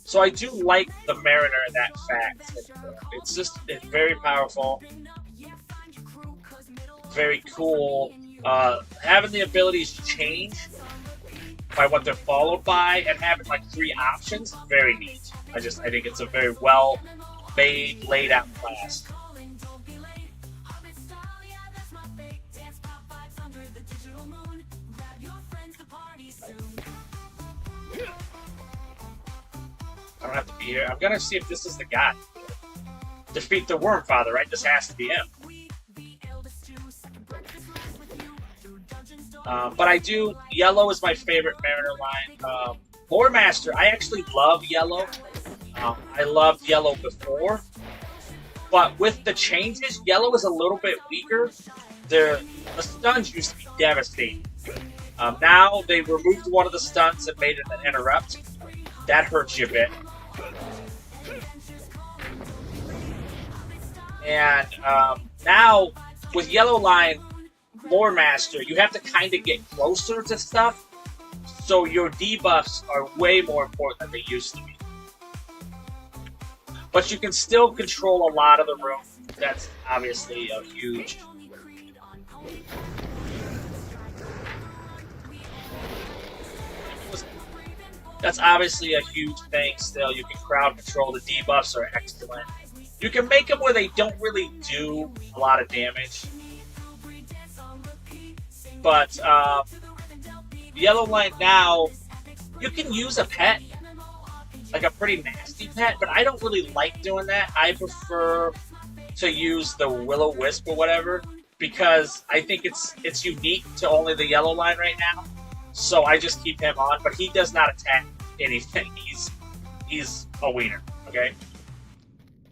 [SPEAKER 3] So I do like the Mariner in that fact. It's very powerful. Very cool. Having the abilities change by what they're followed by and having like 3 options, very neat. I think it's a very well made, laid out class. I don't have to be here. I'm gonna see if this is the guy. Defeat the Wormfather, right? This has to be him. But I do. Yellow is my favorite Mariner line. Lore Master, I actually love Yellow. I loved Yellow before. But with the changes, Yellow is a little bit weaker. The stuns used to be devastating. Now they removed one of the stuns and made it an interrupt. That hurts you a bit. And now, with Yellow Line Lore Master, you have to kind of get closer to stuff, so your debuffs are way more important than they used to be. But you can still control a lot of the room. That's obviously a huge... That's obviously a huge thing still. You can crowd control. The debuffs are excellent. You can make them where they don't really do a lot of damage. But Yellow Line now, you can use a pet, like a pretty nasty pet, but I don't really like doing that. I prefer to use the Will-O-Wisp or whatever, because I think it's unique to only the Yellow Line right now. So I just keep him on, but he does not attack anything. He's a wiener, okay?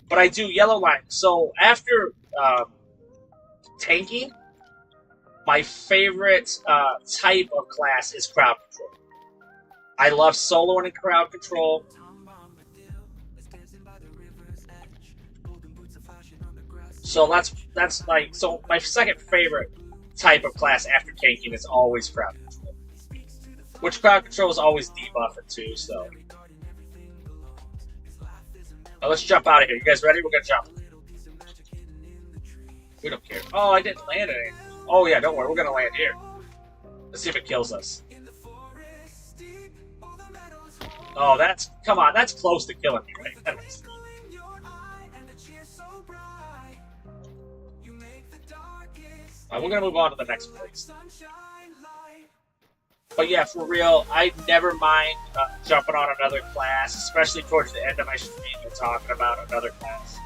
[SPEAKER 3] But I do Yellow Line. So after tanking, my favorite type of class is crowd control. I love soloing in crowd control. So that's like, so my second favorite type of class after tanking is always crowd control. Which crowd control is always debuffing too, so. Now let's jump out of here. You guys ready? We're gonna jump. We don't care. Oh, I didn't land anything. Oh yeah, don't worry. We're gonna land here. Let's see if it kills us. Oh, come on. That's close to killing me, right? We're gonna move on to the next place. But yeah, for real, I never mind jumping on another class, especially towards the end of my stream and talking about another class.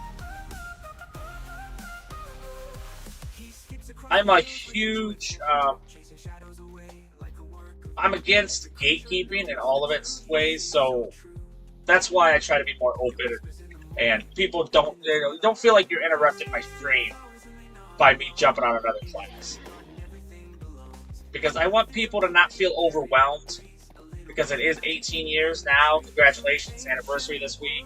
[SPEAKER 3] I'm a huge, I'm against gatekeeping in all of its ways, so that's why I try to be more open, and people don't feel like you're interrupting my stream by me jumping on another class. Because I want people to not feel overwhelmed, because it is 18 years now, congratulations, anniversary this week,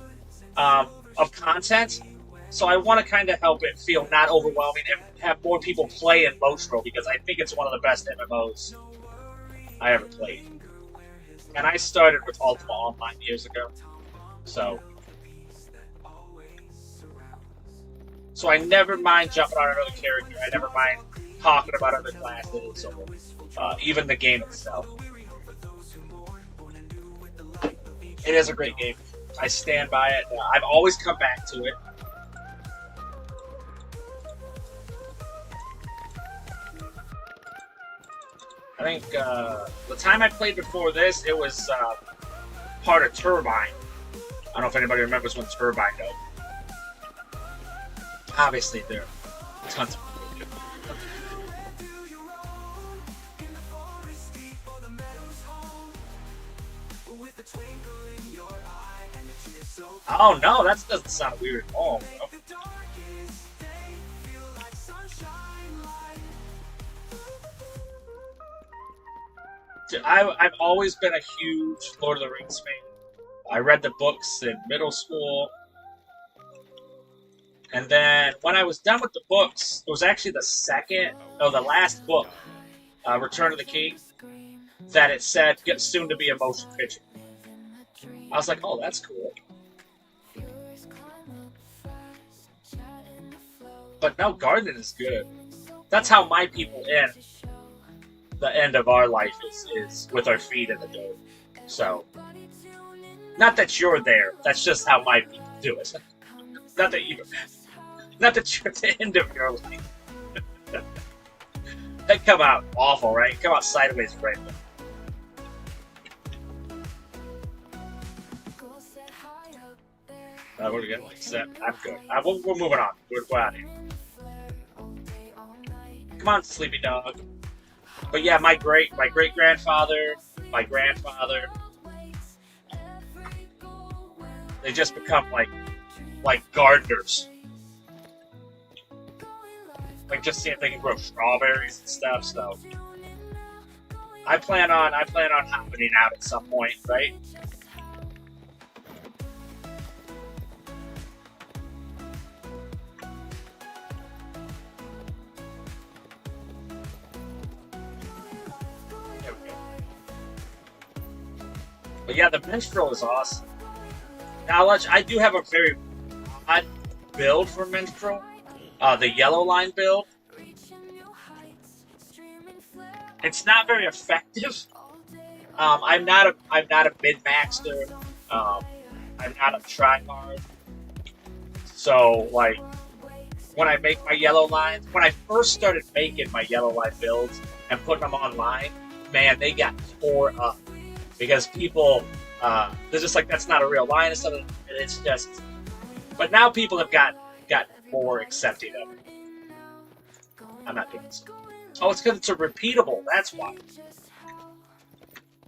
[SPEAKER 3] of content. So I want to kind of help it feel not overwhelming and have more people play in LOTRO, because I think it's one of the best MMOs I ever played. And I started with Ultima Online years ago. So I never mind jumping on another character. I never mind talking about other classes or even the game itself. It is a great game. I stand by it. I've always come back to it. I think the time I played before this, it was part of Turbine. I don't know if anybody remembers when Turbine died. Obviously, there are tons of people. Oh no, that doesn't sound weird at all, bro. I've always been a huge Lord of the Rings fan. I read the books in middle school. And then when I was done with the books, it was actually the last book, Return of the King, that it said soon to be a motion picture. I was like, oh, that's cool. But no, Garden is good. That's how my people end the end of our life is with our feet in the dirt. So, not that you're there. That's just how my people do it. Not that you're at the end of your life. That come out awful, right? Come out sideways, right? We're good. I'm good. We're moving on. We're out of here. Come on, sleepy dog. But yeah, my great grandfather, my grandfather, they just become like gardeners. Like just seeing if they can grow strawberries and stuff. So I plan on happening out at some point, right? But yeah, the minstrel is awesome. Now, I do have a very odd build for minstrel. The yellow line build. It's not very effective, I'm not a mid-maxer. I'm not a tryhard. So, like, when I make my yellow lines, when I first started making my yellow line builds and putting them online, man, they got tore up. Because people, they're just like, that's not a real line or something. And it's just, but now people have got more accepting of it. I'm not doing this. Oh, it's because it's a repeatable, that's why.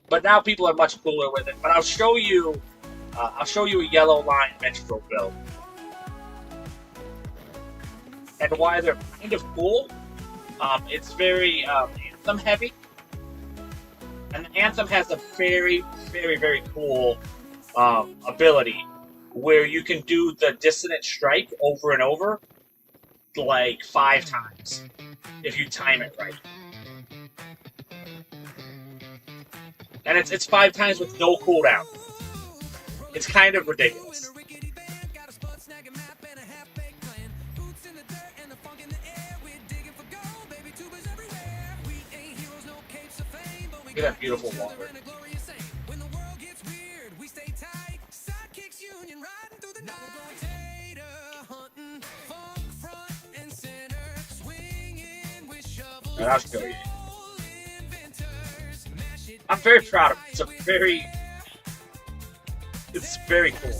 [SPEAKER 3] But now people are much cooler with it. But I'll show you a yellow line minstrel build. And why they're kind of cool. It's very anthem heavy. And the anthem has a very, very, very cool ability where you can do the dissonant strike over and over, like 5 times, if you time it right. And it's 5 times with no cooldown. It's kind of ridiculous. Look at that beautiful water. And I'll show you. I'm very proud of it. It's very cool.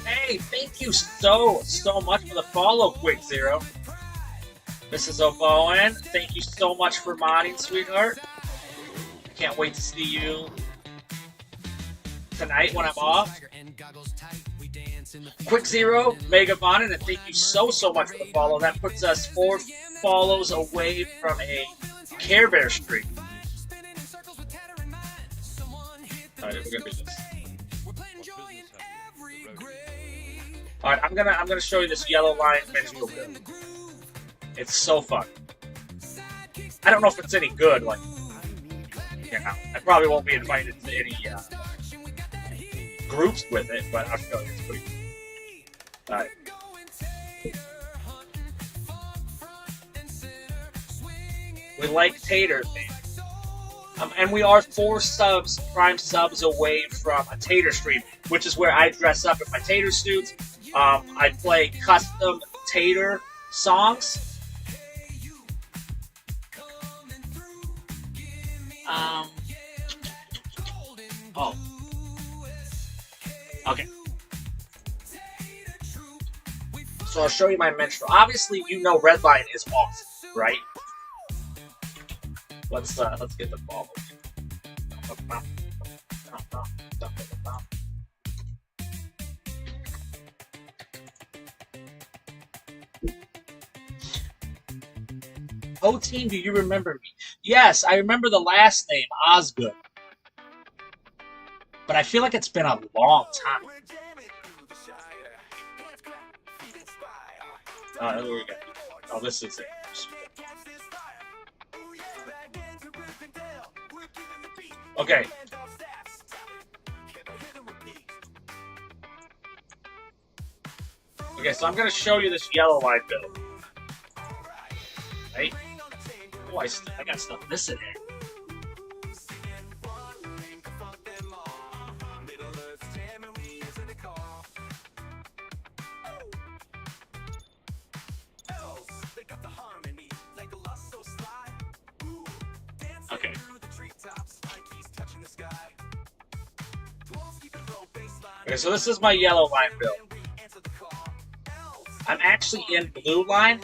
[SPEAKER 3] Hey, thank you so much for the follow, Quick Zero. Mrs. OBowen, thank you so much for modding, sweetheart. Can't wait to see you tonight when I'm off. Quick Zero, Megavonin, and thank you so much for the follow. That puts us 4 follows away from a Care Bear streak. Alright, we're gonna do this. Alright, I'm gonna show you this yellow line minstrel build. It's so fun. I don't know if it's any good, like, you know, I probably won't be invited to any groups with it, but I'll show you, it's pretty cool. Alright. We like Tater things. And we are 4 prime subs away from a Tater stream, which is where I dress up in my Tater suits. I play custom Tater songs. Oh. Okay. So I'll show you my minstrel. Obviously, you know Redline is awesome, right? Let's get the ball. Poteen, do you remember me? Yes, I remember the last name, Osgood. But I feel like it's been a long time. There we go. Oh, this is it. Okay. Okay, so I'm going to show you this yellow line build. Right? Oh, I got stuff missing here. Okay. Okay, so this is my yellow line build. I'm actually in blue line,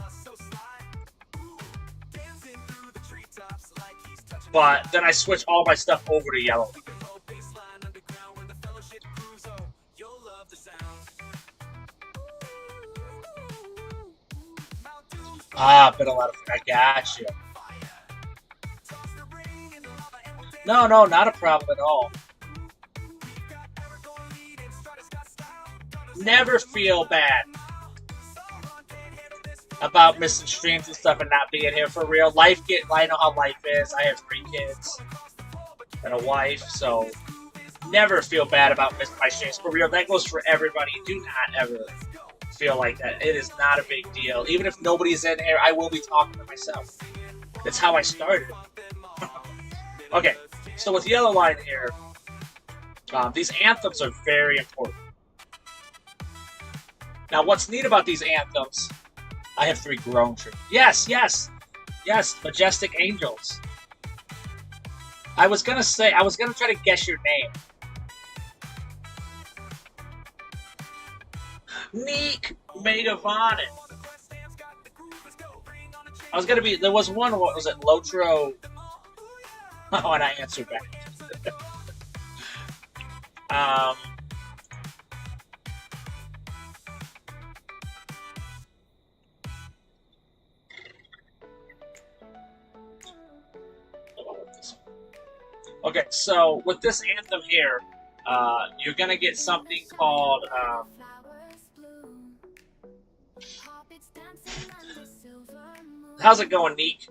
[SPEAKER 3] but then I switch all my stuff over to yellow. Been a lot of. I got you. No, not a problem at all. Never feel bad about missing streams and stuff and not being here for real. I know how life is. I have 3 kids and a wife, so never feel bad about missing my streams for real. That goes for everybody. Do not ever feel like that. It is not a big deal. Even if nobody's in here, I will be talking to myself. It's how I started. Okay, so with yellow line here, these anthems are very important. Now, what's neat about these anthems, I have 3 grown trees. Yes, yes, yes, Majestic Angels. I was gonna try to guess your name. Neek Megavonen. There was one, what was it, Lotro? Oh, and I answered back. Okay, so with this anthem here, you're gonna get something called how's it going, Neek?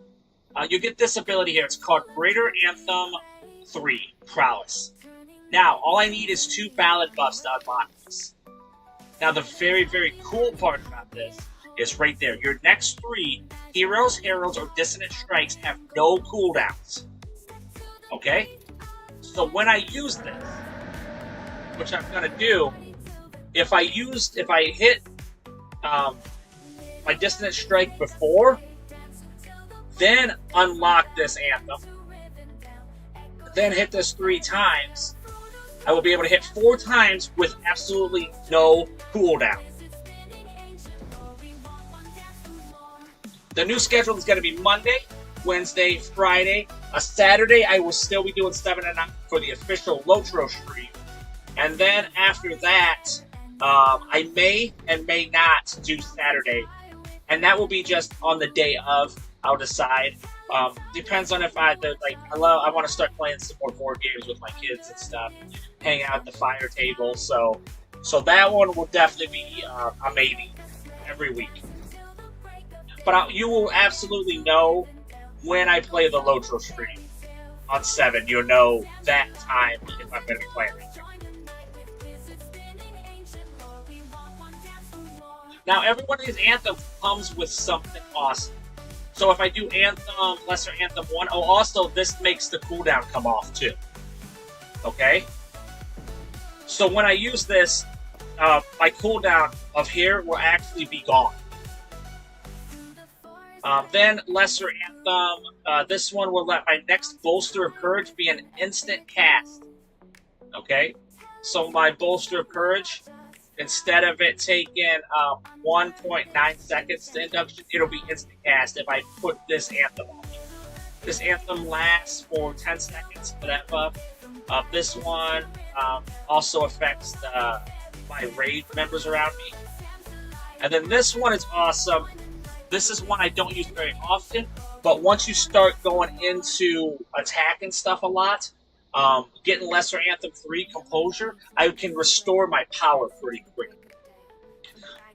[SPEAKER 3] You get this ability here. It's called Greater Anthem 3 Prowess. Now, all I need is 2 ballad buffs to unlock this. Now, the very, very cool part about this is right there. Your next 3 heroes, heralds, or dissonant strikes have no cooldowns. Okay? So when I use this, which I'm gonna do, if I hit my dissonant strike before, then unlock this anthem, then hit this 3 times, I will be able to hit 4 times with absolutely no cooldown. The new schedule is going to be Monday, Wednesday, Friday. A Saturday, I will still be doing 7 and 9 for the official LOTRO stream. And then after that, I may and may not do Saturday. And that will be just on the day of. I'll decide. Depends on if I want to start playing some more board games with my kids and stuff. Hang out at the fire table. So that one will definitely be a maybe every week. But you will absolutely know when I play the LOTRO stream on 7. You'll know that time if I'm going to be playing it. Now, every one of these anthems comes with something awesome. So if I do Anthem, Lesser Anthem 1, oh, also this makes the cooldown come off too. Okay? So when I use this, my cooldown of here will actually be gone. Then Lesser Anthem, this one will let my next Bolster of Courage be an instant cast. Okay? So my Bolster of Courage, instead of it taking 1.9 seconds to induction, it'll be instant cast if I put this anthem on. This anthem lasts for 10 seconds for that buff. This one also affects my raid members around me. And then this one is awesome. This is one I don't use very often, but once you start going into attack and stuff a lot, getting Lesser Anthem 3 Composure, I can restore my power pretty quickly.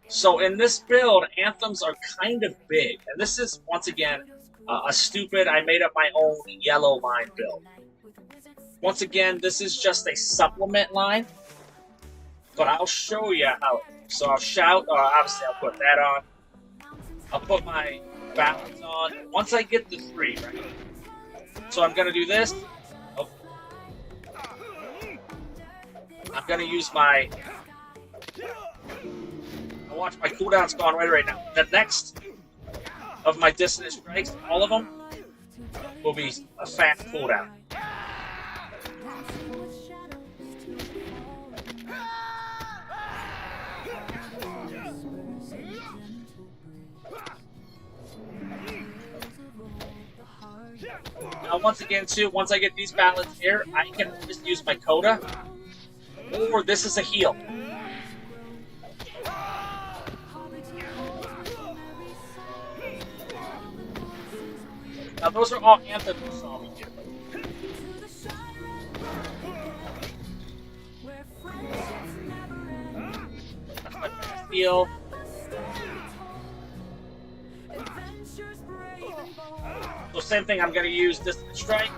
[SPEAKER 3] So in this build, anthems are kind of big. And this is, once again, I made up my own yellow line build. Once again, this is just a supplement line, but I'll show you how it works. So I'll shout, obviously I'll put that on. I'll put my balance on. Once I get the 3, right? So I'm going to do this. I'm going to use my... Watch, my cooldown's gone right now. The next of my dissonant strikes, all of them, will be a fast cooldown. Now, once again, too, once I get these balance here, I can just use my Coda, or this is a heal. Now, those are all anthems you saw me do. That's my fast heal. So same thing, I'm going to use Distant Strike.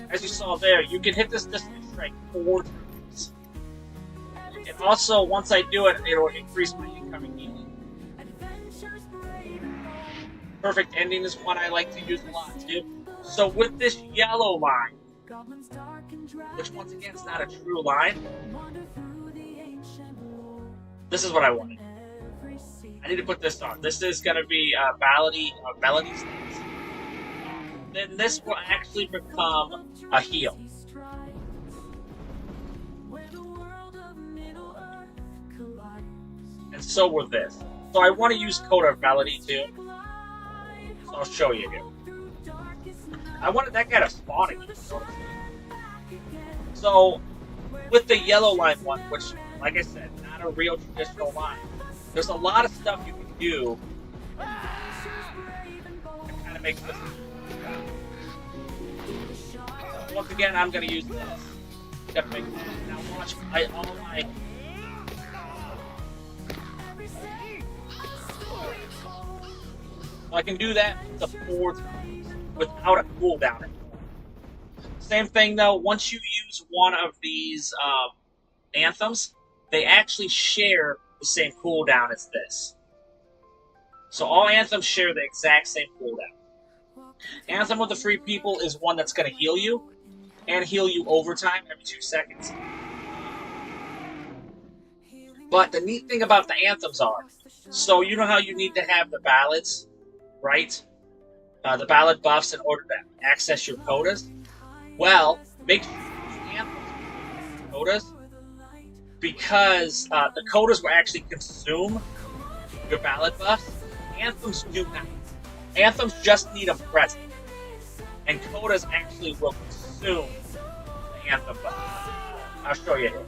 [SPEAKER 3] As you saw there, you can hit this Distant Strike 4 times. And also, once I do it, it'll increase my incoming healing. Perfect ending is one I like to use a lot too. So with this yellow line, which once again is not a true line, this is what I wanted. I need to put this on. This is going to be Melody stance. Then this will actually become a heal. And so will this. So I want to use Code of Melody too. So I'll show you here. I wanted that guy to spawn again. So with the yellow line one, which, like I said, not a real traditional line, there's a lot of stuff you can do that kind of makes this. Once again, I'm going to use this. Now watch all my. So I can do that the 4 times without a cooldown. Same thing though, once you use one of these anthems, they actually share the same cooldown as this. So all anthems share the exact same cooldown. Anthem with the Free People is one that's going to heal you, and heal you overtime every 2 seconds. But the neat thing about the anthems are, so you know how you need to have the ballads, right? The ballad buffs in order to access your quotas? Well, make sure you use anthems for quotas, because the quotas will actually consume your ballad buffs. Anthems do not. Anthems just need them present. And quotas actually will consume the anthem buff. I'll show you here.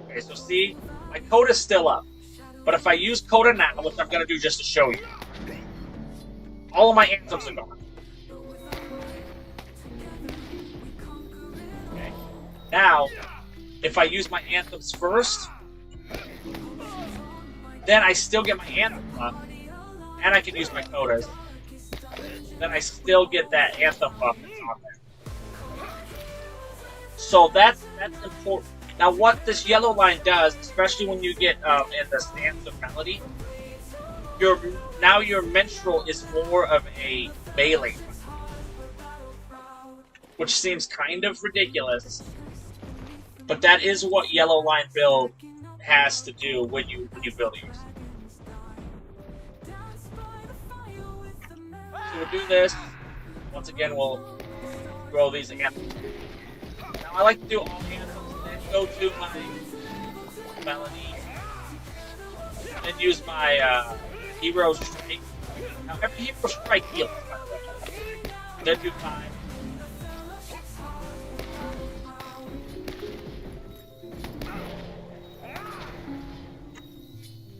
[SPEAKER 3] Okay, so see, my quota's still up. But if I use quota now, which I'm going to do just to show you, all of my anthems are gone. Okay. Now, if I use my anthems first, then I still get my anthem buff, and I can use my quotas. Then I still get that anthem buff that's on there. So that's important. Now, what this yellow line does, especially when you get in the stance of Melody, now your Minstrel is more of a melee, which seems kind of ridiculous, but that is what yellow line build has to do when you build yours. So we'll do this. Once again, we'll throw these anthems. Now I like to do all anthems, then go to my Melody, and use my Hero Strike. Now every Hero Strike heals, by the way. Then do my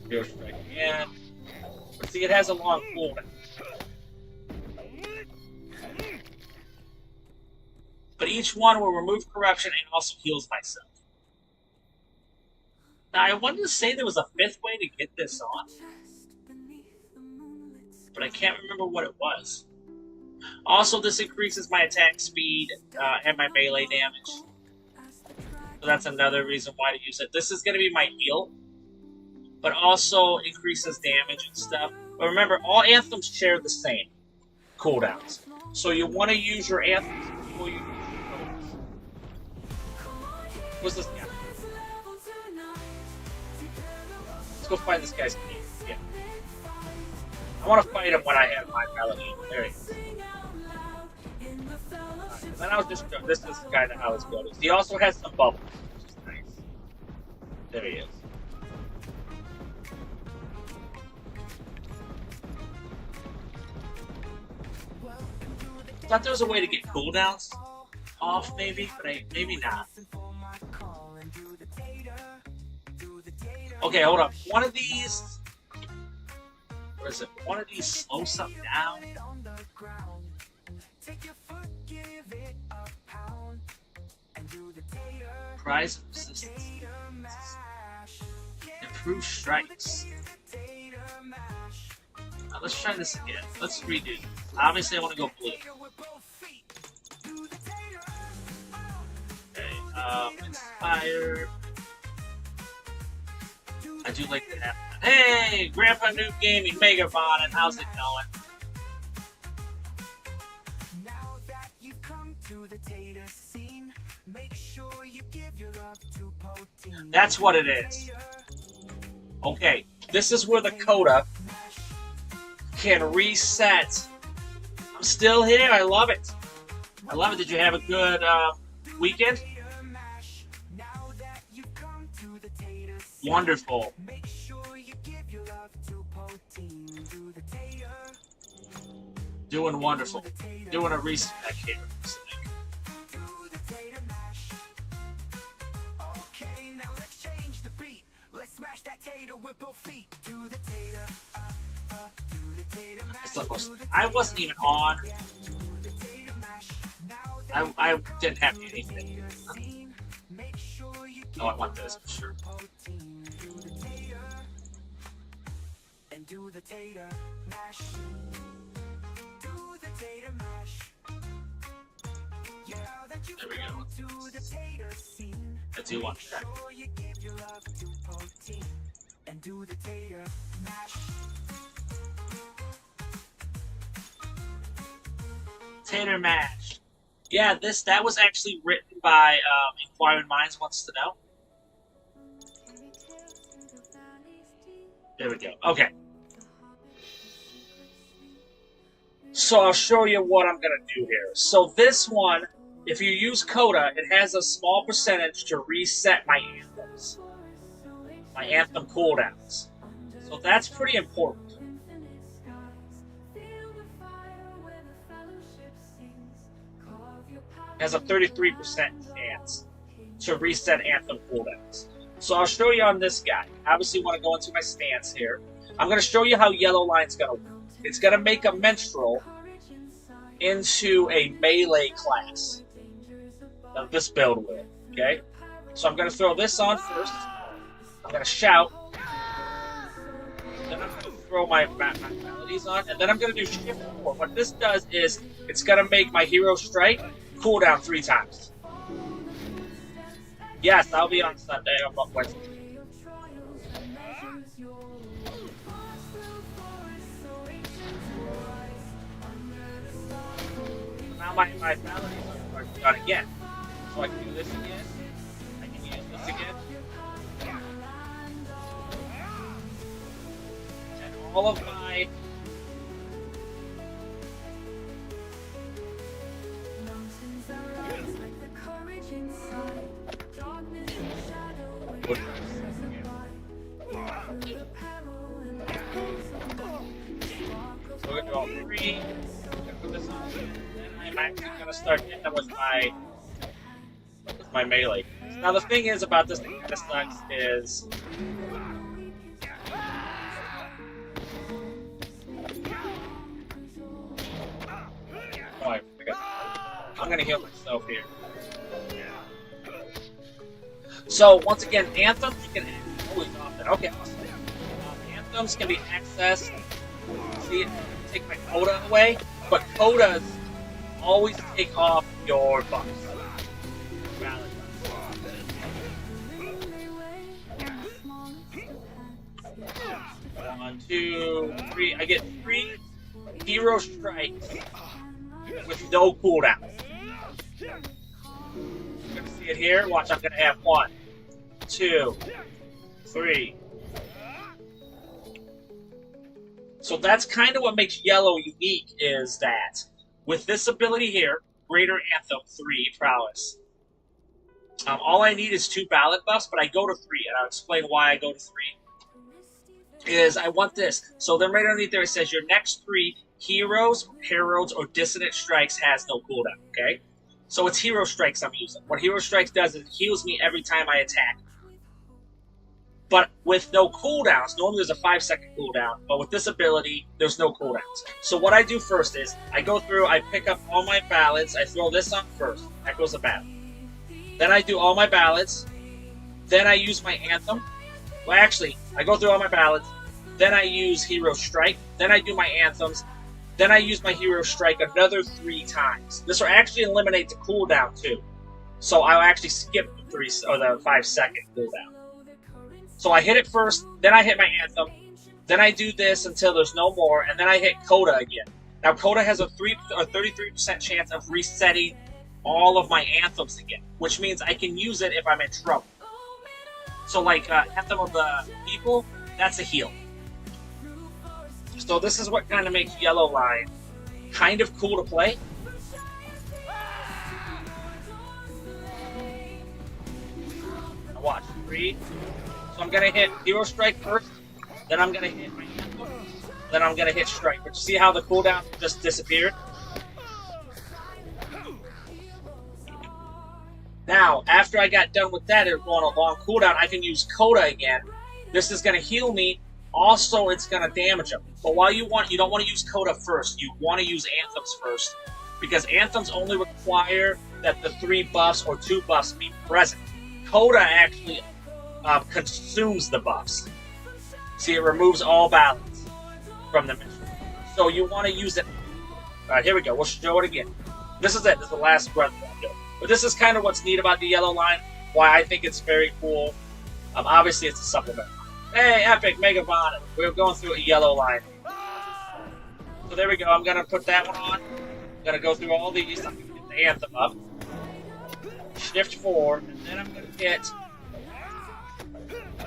[SPEAKER 3] Hero Strike again. But see, it has a long cooldown. But each one will remove corruption and also heals myself. Now, I wanted to say there was a 5th way to get this on, but I can't remember what it was. Also, this increases my attack speed and my melee damage. So that's another reason why to use it. This is going to be my heal, but also increases damage and stuff. But remember, all anthems share the same cooldowns. So you want to use your anthems before you use your quotas. What's this guy? Let's go find this guy's name. Yeah. I want to fight him when I have my Melody. There he is. And then I'll just go. This is kind of how his build is. He also has some bubbles, which is nice. There he is. Thought there was a way to get cooldowns off, maybe, but maybe not. Okay, hold up. One of these. What is it? One of these slows something down. Prize of resistance. Improved strikes. Let's try this again. Let's redo. Obviously, I want to go blue. Okay, inspired. I do like to have that. Hey, Grandpa New Gaming, Megavon, and how's it going?
[SPEAKER 1] Now that you've come to the tater scene, make sure you give your love to Poteen.
[SPEAKER 3] That's what it is. Okay, this is where the coda can reset. I'm still here. I love it. I love it. Did you have a good weekend? Wonderful.
[SPEAKER 1] Make sure you give your love to Poteen. Do the tater.
[SPEAKER 3] Doing wonderful. Doing a reset here.
[SPEAKER 1] Do the tater mash. Okay, now let's change the beat. Let's smash that tater with both feet. Do the tater. Do the tater mash.
[SPEAKER 3] I wasn't even on.
[SPEAKER 1] Do the tater mash. Now that
[SPEAKER 3] I didn't have anything.
[SPEAKER 1] scene, make sure you
[SPEAKER 3] Oh, I want this for sure.
[SPEAKER 1] Poteen. Do the tater. And do the tater mash. Do the tater mash. Yeah, that you
[SPEAKER 3] There we go.
[SPEAKER 1] come to the tater scene.
[SPEAKER 3] I do want
[SPEAKER 1] Make
[SPEAKER 3] that.
[SPEAKER 1] sure you give your love to Poteen. And do the tater mash.
[SPEAKER 3] Tater Mash. Yeah, that was actually written by Inquiring Minds Wants to Know. There we go. Okay. So I'll show you what I'm going to do here. So this one, if you use Coda, it has a small percentage to reset my anthems. My anthem cooldowns. So that's pretty important. It has a 33% chance to reset anthem cooldowns. So I'll show you on this guy. Obviously, want to go into my stance here. I'm going to show you how Yellow Line's going to work. It's going to make a Minstrel into a melee class. Now, this build will, okay? So I'm going to throw this on first. I'm going to shout. Then I'm going to throw my melodies on. And then I'm going to do Shift 4. What this does is it's going to make my Hero Strike cooldown 3 times. Yes, I'll be on Sunday. I'm on Wednesday. Now my melodies are done again. So I can do this again. I can use this again. And all of my so we're gonna do all 3. Put this on. Then I'm actually gonna start hitting them with my melee. Now the thing is about this thing that sucks is oh, I forgot. I'm gonna heal myself here. So once again, anthems you can always often. Okay, awesome. Anthems can be accessed. See, take my coda away, but codas always take off your buffs. 1, 2, 3. I get 3 hero strikes with no cooldown. You're gonna see it here. Watch, I'm gonna have 1, 2, 3. So that's kind of what makes Yellow unique, is that with this ability here, Greater Anthem 3 Prowess, all I need is 2 ballad buffs, but I go to 3, and I'll explain why I go to 3. Is I want this. So then right underneath there it says your next 3 heroes, heralds, or dissonant strikes has no cooldown, okay? So it's hero strikes I'm using. What hero strikes does is it heals me every time I attack. But with no cooldowns, normally there's a 5-second cooldown, but with this ability, there's no cooldowns. So what I do first is, I go through, I pick up all my ballads, I throw this on first. That goes to ballad. Then I do all my ballads. Then I use my anthem. Well, actually, I go through all my ballads. Then I use Hero Strike. Then I do my anthems. Then I use my Hero Strike another 3 times. This will actually eliminate the cooldown too. So I'll actually skip the 5-second cooldown. So I hit it first, then I hit my anthem, then I do this until there's no more, and then I hit Coda again. Now Coda has a 33% chance of resetting all of my anthems again, which means I can use it if I'm in trouble. So like Anthem of the People, that's a heal. So this is what kind of makes Yellow Line kind of cool to play. Now watch, 3. So I'm gonna hit Hero Strike first, then I'm gonna hit my Anthem, then I'm gonna hit Strike. But you see how the cooldown just disappeared? Now, after I got done with that, it going a long cooldown, I can use Coda again. This is gonna heal me. Also, it's gonna damage them. But while you don't want to use Coda first. You want to use Anthems first, because Anthems only require that the 3 buffs or 2 buffs be present. Coda actually consumes the buffs. See, it removes all balance from the mission. So you want to use it. All right, here we go. We'll show it again. This is it. This is the last breath that I'm doing. But this is kind of what's neat about the Yellow Line. Why I think it's very cool. Obviously, it's a supplement. Hey, Epic, Mega Von. We're going through a Yellow Line. So there we go. I'm going to put that one on. I'm going to go through all these. I'm going to get the Anthem up. Shift 4. And then I'm going to hit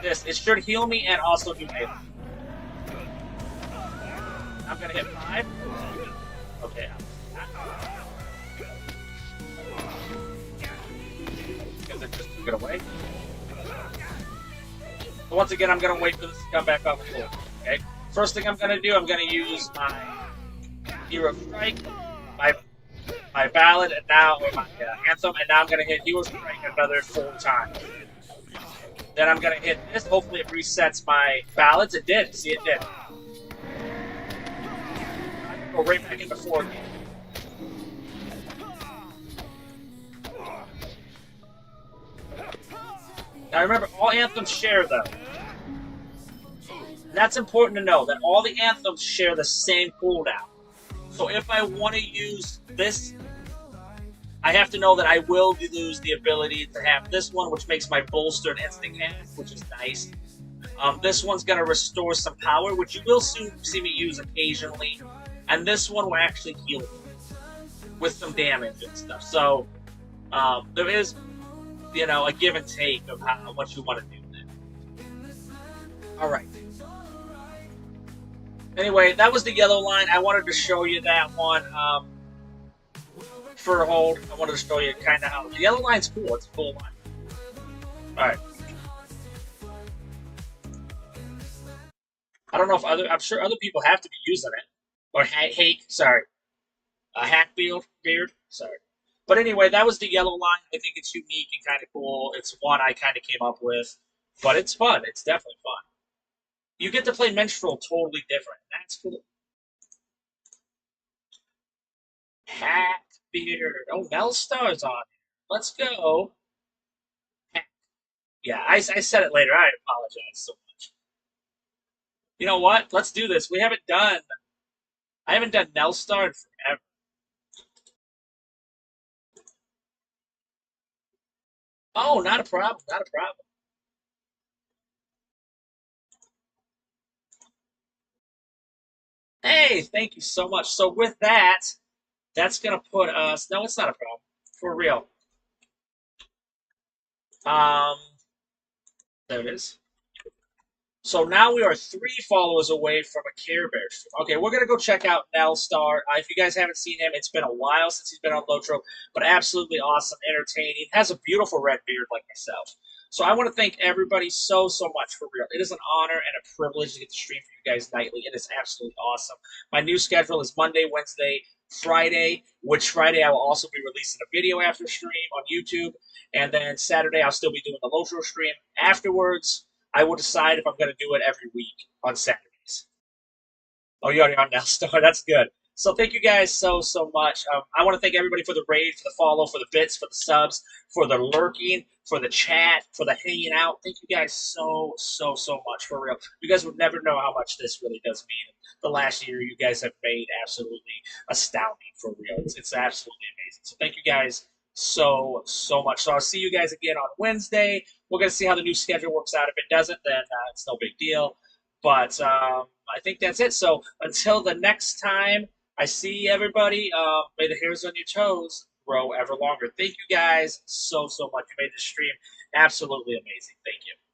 [SPEAKER 3] this. It should heal me and also do melee. I'm going to hit 5. Okay. Because it just took it away. So once again, I'm going to wait for this to come back off the floor. Okay? First thing I'm going to do, I'm going to use my Hero Strike, my Ballad, and now my Anthem, and now I'm going to hit Hero Strike another 4 times. Then I'm going to hit this. Hopefully it resets my Ballads. It did. See, it did. Go right back into 4 again. Now remember, all anthems share though. That's important to know, that all the anthems share the same cooldown. So if I want to use this, I have to know that I will lose the ability to have this one, which makes my bolster an instant cast, which is nice. This one's going to restore some power, which you will soon see me use occasionally. And this one will actually heal me with some damage and stuff. So there is, you know, a give and take of how what you want to do there. All right. Anyway, that was the Yellow Line. I wanted to show you that one. For hold, I wanted to show you kind of how the Yellow Line's cool. It's a cool line. All right. I don't know if I'm sure other people have to be using it. Or Hackbeard, sorry. But anyway, that was the Yellow Line. I think it's unique and kind of cool. It's one I kind of came up with. But it's fun. It's definitely fun. You get to play Minstrel totally different. That's cool. Hackbeard. Oh, Nelstar's on here. Let's go. Yeah, I said it later. I apologize so much. You know what? Let's do this. I haven't done Nelstar in forever. Oh, not a problem. Not a problem. Hey, thank you so much. So with that, that's going to put us... No, it's not a problem. For real. There it is. So now we are 3 followers away from a Care Bear stream. Okay, we're going to go check out Nelstar. If you guys haven't seen him, it's been a while since he's been on LOTRO, but absolutely awesome, entertaining. Has a beautiful red beard like myself. So I want to thank everybody so much, for real. It is an honor and a privilege to get to stream for you guys nightly. It is absolutely awesome. My new schedule is Monday, Wednesday, Friday, which Friday I will also be releasing a video after stream on YouTube. And then Saturday I'll still be doing the LOTRO stream. Afterwards, I will decide if I'm going to do it every week on Saturdays. Oh, you're already on Nelstar. That's good. So thank you guys so much. I want to thank everybody for the raid, for the follow, for the bits, for the subs, for the lurking, for the chat, for the hanging out. Thank you guys so much, for real. You guys would never know how much this really does mean. The last year you guys have made absolutely astounding, for real. It's absolutely amazing. So thank you guys so much. So I'll see you guys again on Wednesday. We're gonna see how the new schedule works out. If it doesn't, then it's no big deal. But I think that's it. So until the next time I see everybody, may the hairs on your toes grow ever longer. Thank you guys so much. You made this stream absolutely amazing. Thank you.